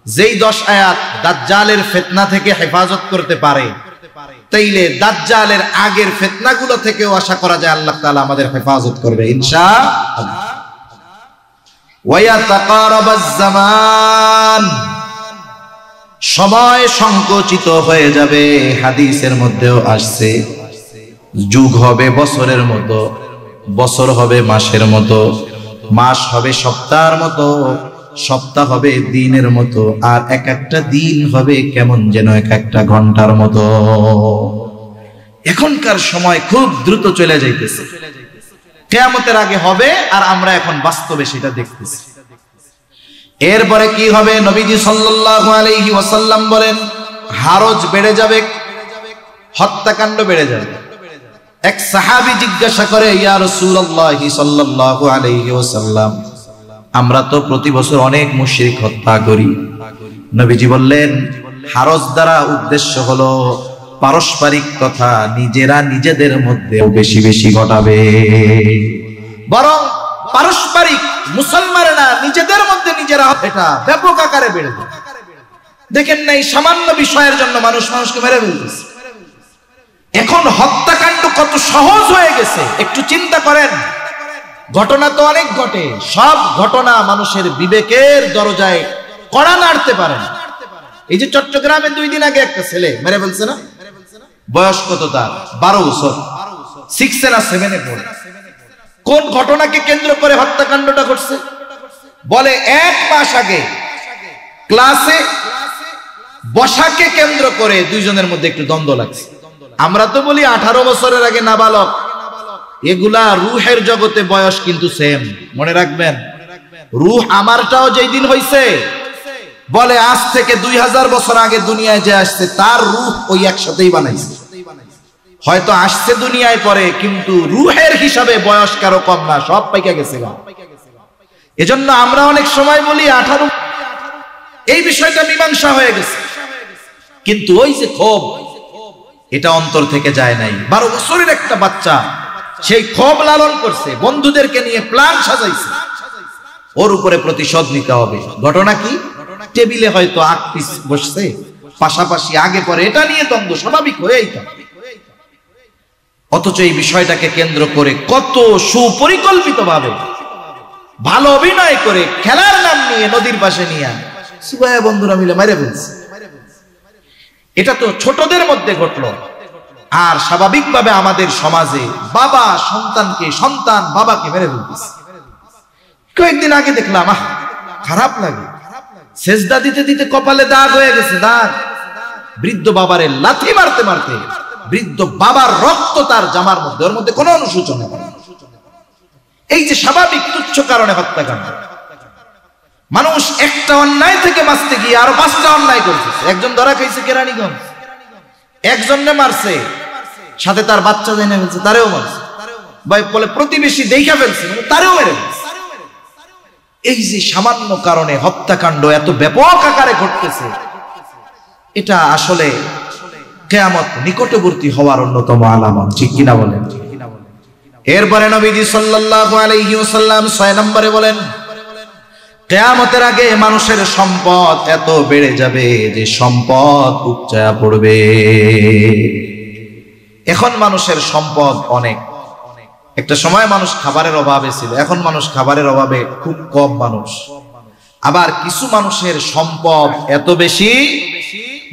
যেই 10 আয়াত দাজ্জালের ফিতনা থেকে হেফাজত করতে পারে, তাইলে দাজ্জালের আগের ফিতনাগুলো থেকেও আশা করা যায় আল্লাহ তাআলা আমাদের হেফাজত করবে ইনশাআল্লাহ। ওয়ায়াতাকারাবাজ জামান, সময় সংকুচিত হয়ে যাবে। হাদিসের মধ্যেও আসছে, যুগ হবে বছরের মতো, বছর হবে মাসের মতো, মাস হবে সপ্তাহের মতো, সপ্তাহ হবে দিনের মতো, আর এক একটা দিন হবে কেমন যেন এক একটা ঘন্টার মতো। এখনকার সময় খুব দ্রুত চলে যাইতেছে, কিয়ামতের আগে হবে, আর আমরা এখন বাস্তবে সেটা দেখতেছি। এরপরে কি হবে? নবীজি সাল্লাল্লাহু আলাইহি ওয়াসাল্লাম বলেন, হারজ বেড়ে যাবে, হত্যাকাণ্ড বেড়ে যাবে। এক সাহাবী জিজ্ঞাসা করে, ইয়া রাসূলুল্লাহ সাল্লাল্লাহু আলাইহি ওয়াসাল্লাম, আমরা তো প্রতি বছর অনেক মুশরিক হত্যা করি। নবীজি বললেন, হারজ দ্বারা উদ্দেশ্য হলো পারস্পরিক কথা নিজেরা নিজেদের মধ্যে বেশি বেশি ঘটাবে, বরং পারস্পরিক মুসলমানেরা নিজেদের মধ্যে নিজেরা এটা ব্যাপক আকারে বেড়ে যাবে। দেখেন না, এই সামান্য বিষয়ের জন্য মানুষ মানুষকে মেরে ফেলতেছে। এখন হত্যাকাণ্ড কত সহজ হয়ে গেছে, একটু চিন্তা করেন। ঘটনা তো অনেক ঘটে, সব ঘটনা মানুষের বিবেকের দরজায় কড়া নাড়তে পারে না। এই যে চট্টগ্রামে 2 দিন আগে একটা ছেলে মেরে ফেলছে না, বয়স কত তার? 12 বছর, 6 না 7 এ পড়ে। কোন ঘটনাকে কেন্দ্র করে হত্যাকাণ্ডটা ঘটছে? বলে 1 মাস আগে ক্লাসে বসাকে কেন্দ্র করে দুইজনের মধ্যে একটু দ্বন্দ্ব লাগছে। আমরা তো বলি 18 বছরের আগে নাবালক, এগুলা রূহের জগতে বয়স কিন্তু সেম, মনে রাখবেন। রূহ আমারটাও যেই দিন হইছে, বলে আজ থেকে 2000 বছর আগে দুনিয়ায় যে আসছে তার রূহ ওই একসাথেই বানাইছে। হয়তো আসছে দুনিয়ায় পরে, কিন্তু রূহের হিসাবে বয়স কারো কম না, সব পাইকা গেছে। এজন্য আমরা অনেক সময় বলি 18, এই বিষয়টা মীমাংসা হয়ে গেছে, কিন্তু ওই যে ক্ষোভ, এটা অন্তর থেকে যায় নাই। 12 বছরের একটা বাচ্চা সেই ক্ষোভ লালন করছে, বন্ধুদেরকে নিয়ে প্ল্যান সাজাইছে, ওর উপরে প্রতিশোধ নিতে হবে। ঘটনা কি? টেবিলে হয়তো 8 পিস বসছে পাশাপাশি, আগে পরে এটা নিয়ে দ্বন্দ্ব স্বাভাবিক হয়েই থাকে। অথচ এই বিষয়টাকে কেন্দ্র করে কত সুপরিকল্পিত ভাবে ভালো অভিনয় করে খেলার নাম নিয়ে নদীর পাশে নিয়ে সুবায়া বন্ধুরা মিলে মেরে ফেলছে। এটা তো ছোটদের মধ্যে ঘটলো। আর স্বাভাবিকভাবে আমাদের সমাজে বাবা সন্তানকে, সন্তান বাবাকে মেরে ফেলতেছে। কয়েকদিন আগে দেখলাম, খারাপ লাগে, সেজদা দিতে দিতে কপালে দাগ হয়ে গেছে, দাগ। বৃদ্ধ বাবারে লাথি মারতে মারতে বৃদ্ধ বাবার রক্ত তার জামার মধ্যে, ওর মধ্যে কোনো অনুশোচনা নেই। এই যে স্বাভাবিক তুচ্ছ কারণে হত্যাকাণ্ড, মানুষ একটা অন্যায় থেকে বাঁচতে গিয়ে আরো 5টা অন্যায় করতেছে। একজন ধরা খাইছে কেরানীগঞ্জ, একজনকে মারছে, সাথে তার বাচ্চা জেনে ফেলছে, তারেও মারছে। ভাই বলে প্রতিবেশী দেখা ফেলছে, তারেও মেরে ফেলছে। এই যে সামান্য কারণে হত্যাকাণ্ড এত ব্যাপক আকারে ঘটতেছে, এটা আসলে কিয়ামত নিকটবর্তী হওয়ার অন্যতম আলামত, ঠিক কিনা বলেন? এরপরে নবীজি সাল্লাল্লাহু আলাইহি ওয়াসাল্লাম 6 নম্বরে বলেন, কিয়ামতের আগে মানুষের সম্পদ এত বেড়ে যাবে যে সম্পদ উপচায়া পড়বে। এখন মানুষের সম্পদ অনেক, একটা সময় মানুষ খাবারের অভাবে ছিল, এখন মানুষ খাবারের অভাবে খুব কম মানুষ। আবার কিছু মানুষের সম্পদ এত বেশি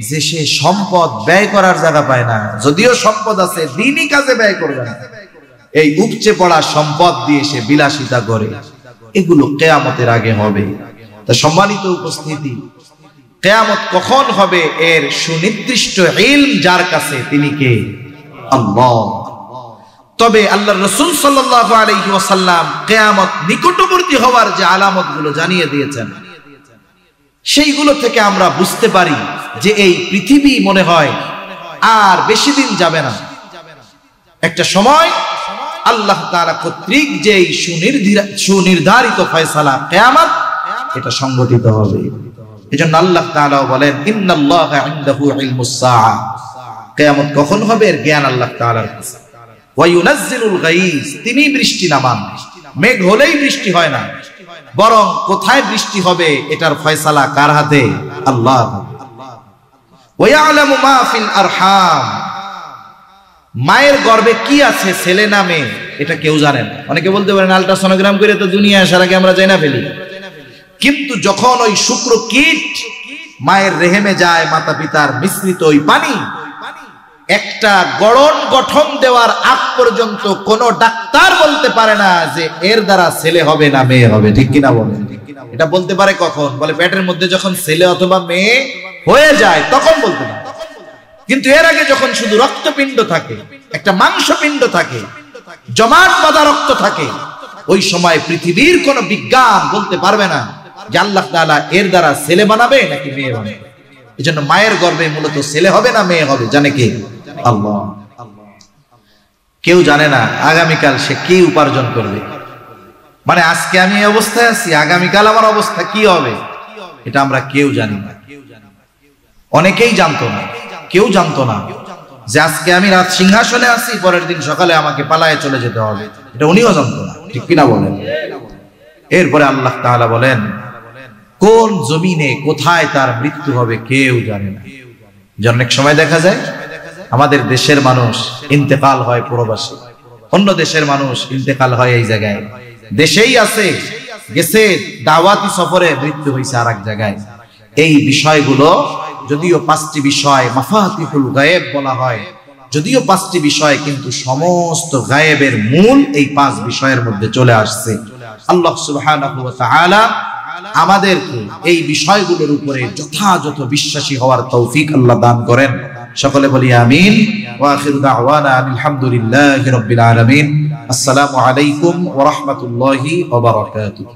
যে সে সম্পদ ব্যয় করার জায়গা পায় না। যদিও সম্পদ আছে, দিনই কাজে ব্যয় করবে না। এই উপচে পড়া সম্পদ দিয়ে সে বিলাসিতা করে। এগুলো কিয়ামতের আগে হবে। তা সম্মানিত উপস্থিতি, কিয়ামত কখন হবে এর সুনির্দিষ্ট ইলম যার কাছে, তিনি কে? আল্লাহ। তবে আল্লাহর রাসূল সাল্লাল্লাহু আলাইহি ওয়াসাল্লাম কিয়ামত নিকটবর্তী হওয়ার যে আলামতগুলো জানিয়ে দিয়েছেন, সেইগুলো থেকে আমরা বুঝতে পারি যে এই পৃথিবী মনে হয় আর বেশি দিন যাবে না। একটা সময় আল্লাহ তাআলা কর্তৃক যে সুনির্ধারিত ফয়সালা কিয়ামত, এটা সংগঠিত হবে। এজন্য আল্লাহ তাআলা বলেন, ইন্নাল্লাহা ইনদাহু ইলমুস সাআ। কিয়ামত কখন হবে এর জ্ঞান আল্লাহ তাআলার কাছে। ওয়া ইউনাজ্জিলুল গায়স, তিনি বৃষ্টি নামান। মেঘ হলেই বৃষ্টি হয় না, বরং কোথায় বৃষ্টি হবে এটার ফয়সালা কার হাতে? আল্লাহ। ওয়া ইয়ালামু মা ফিল আরহাম, মায়ের গর্ভে কি আছে, ছেলে না মেয়ে, এটা কেউ জানে না। অনেকে বলতে পারেন আল্ট্রাসোনোগ্রাম করে তো দুনিয়া আসার আগে আমরা জানা ফেলি। কিন্তু যখন ওই শুক্র কীট মায়ের রেহেমে যায়, মাতা পিতার মিশ্রিত ওই পানি, একটা গঠন দেওয়ার আগ পর্যন্ত কোন ডাক্তার বলতে পারে না যে এর দ্বারা ছেলে হবে না মেয়ে হবে। ঠিক কিনা বলেন? এটা বলতে পারে কখন? বলে পেটের মধ্যে যখন ছেলে অথবা মেয়ে হয়ে যায় তখন বলতে পারে। কিন্তু এর আগে যখন শুধু রক্তপিণ্ড থাকে, একটা মাংসপিণ্ড থাকে, জমাট বাঁধা রক্ত থাকে, ওই সময় পৃথিবীর কোন বিজ্ঞান বলতে পারবে না যে আল্লাহ তাআলা এর দ্বারা ছেলে বানাবে নাকি মেয়ে বানাবে। এজন্য মায়ের গর্ভে মূলত ছেলে হবে না মেয়ে হবে জানে কে? আল্লাহ। কেউ জানে না আগামীকাল সে কি উপার্জন করবে। মানে আজকে আমি এই অবস্থায় আছি, আগামীকাল আমার অবস্থা কি হবে এটা আমরা কেউ জানি না। অনেকেই জানতো না, কেউ জানতো না যে আজকে আমি রাত সিংহাসনে আছি, পরের দিন সকালে আমাকে পালায়ে চলে যেতে হবে, এটা উনিও জানতো না। ঠিক কিনা বলেন? এরপরে আল্লাহ তাআলা বলেন, কোন জমিনে কোথায় তার মৃত্যু হবে কেউ জানে না। অনেক সময় দেখা যায় আমাদের দেশের মানুষ ইন্তেকাল হয় প্রবাসী, অন্য দেশের মানুষ ইন্তেকাল হয় এই জায়গায়, দেশেই আছে গেছে দাওয়াতি সফরে, মৃত্যু হয়েছে আর এক জায়গায়। এই বিষয়গুলো যদিও 5টি বিষয় মাফাতিহুল গায়েব বলা হয়, যদিও 5টি বিষয়, কিন্তু সমস্ত গায়েবের মূল এই 5 বিষয়ের মধ্যে চলে আসছে। আল্লাহ সুবহানাহু ওয়া তাআলা আমাদেরকে এই বিষয়গুলোর উপরে যথাযথ বিশ্বাসী হওয়ার তৌফিক আল্লাহ দান করেন। সকলে বলি আমিন। ওয়া আখিরু দাওয়ানা আলহামদুলিল্লাহি রাব্বিল আলামিন। আসসালামু আলাইকুম ওয়া রাহমাতুল্লাহি ওয়া বারাকাতুহু।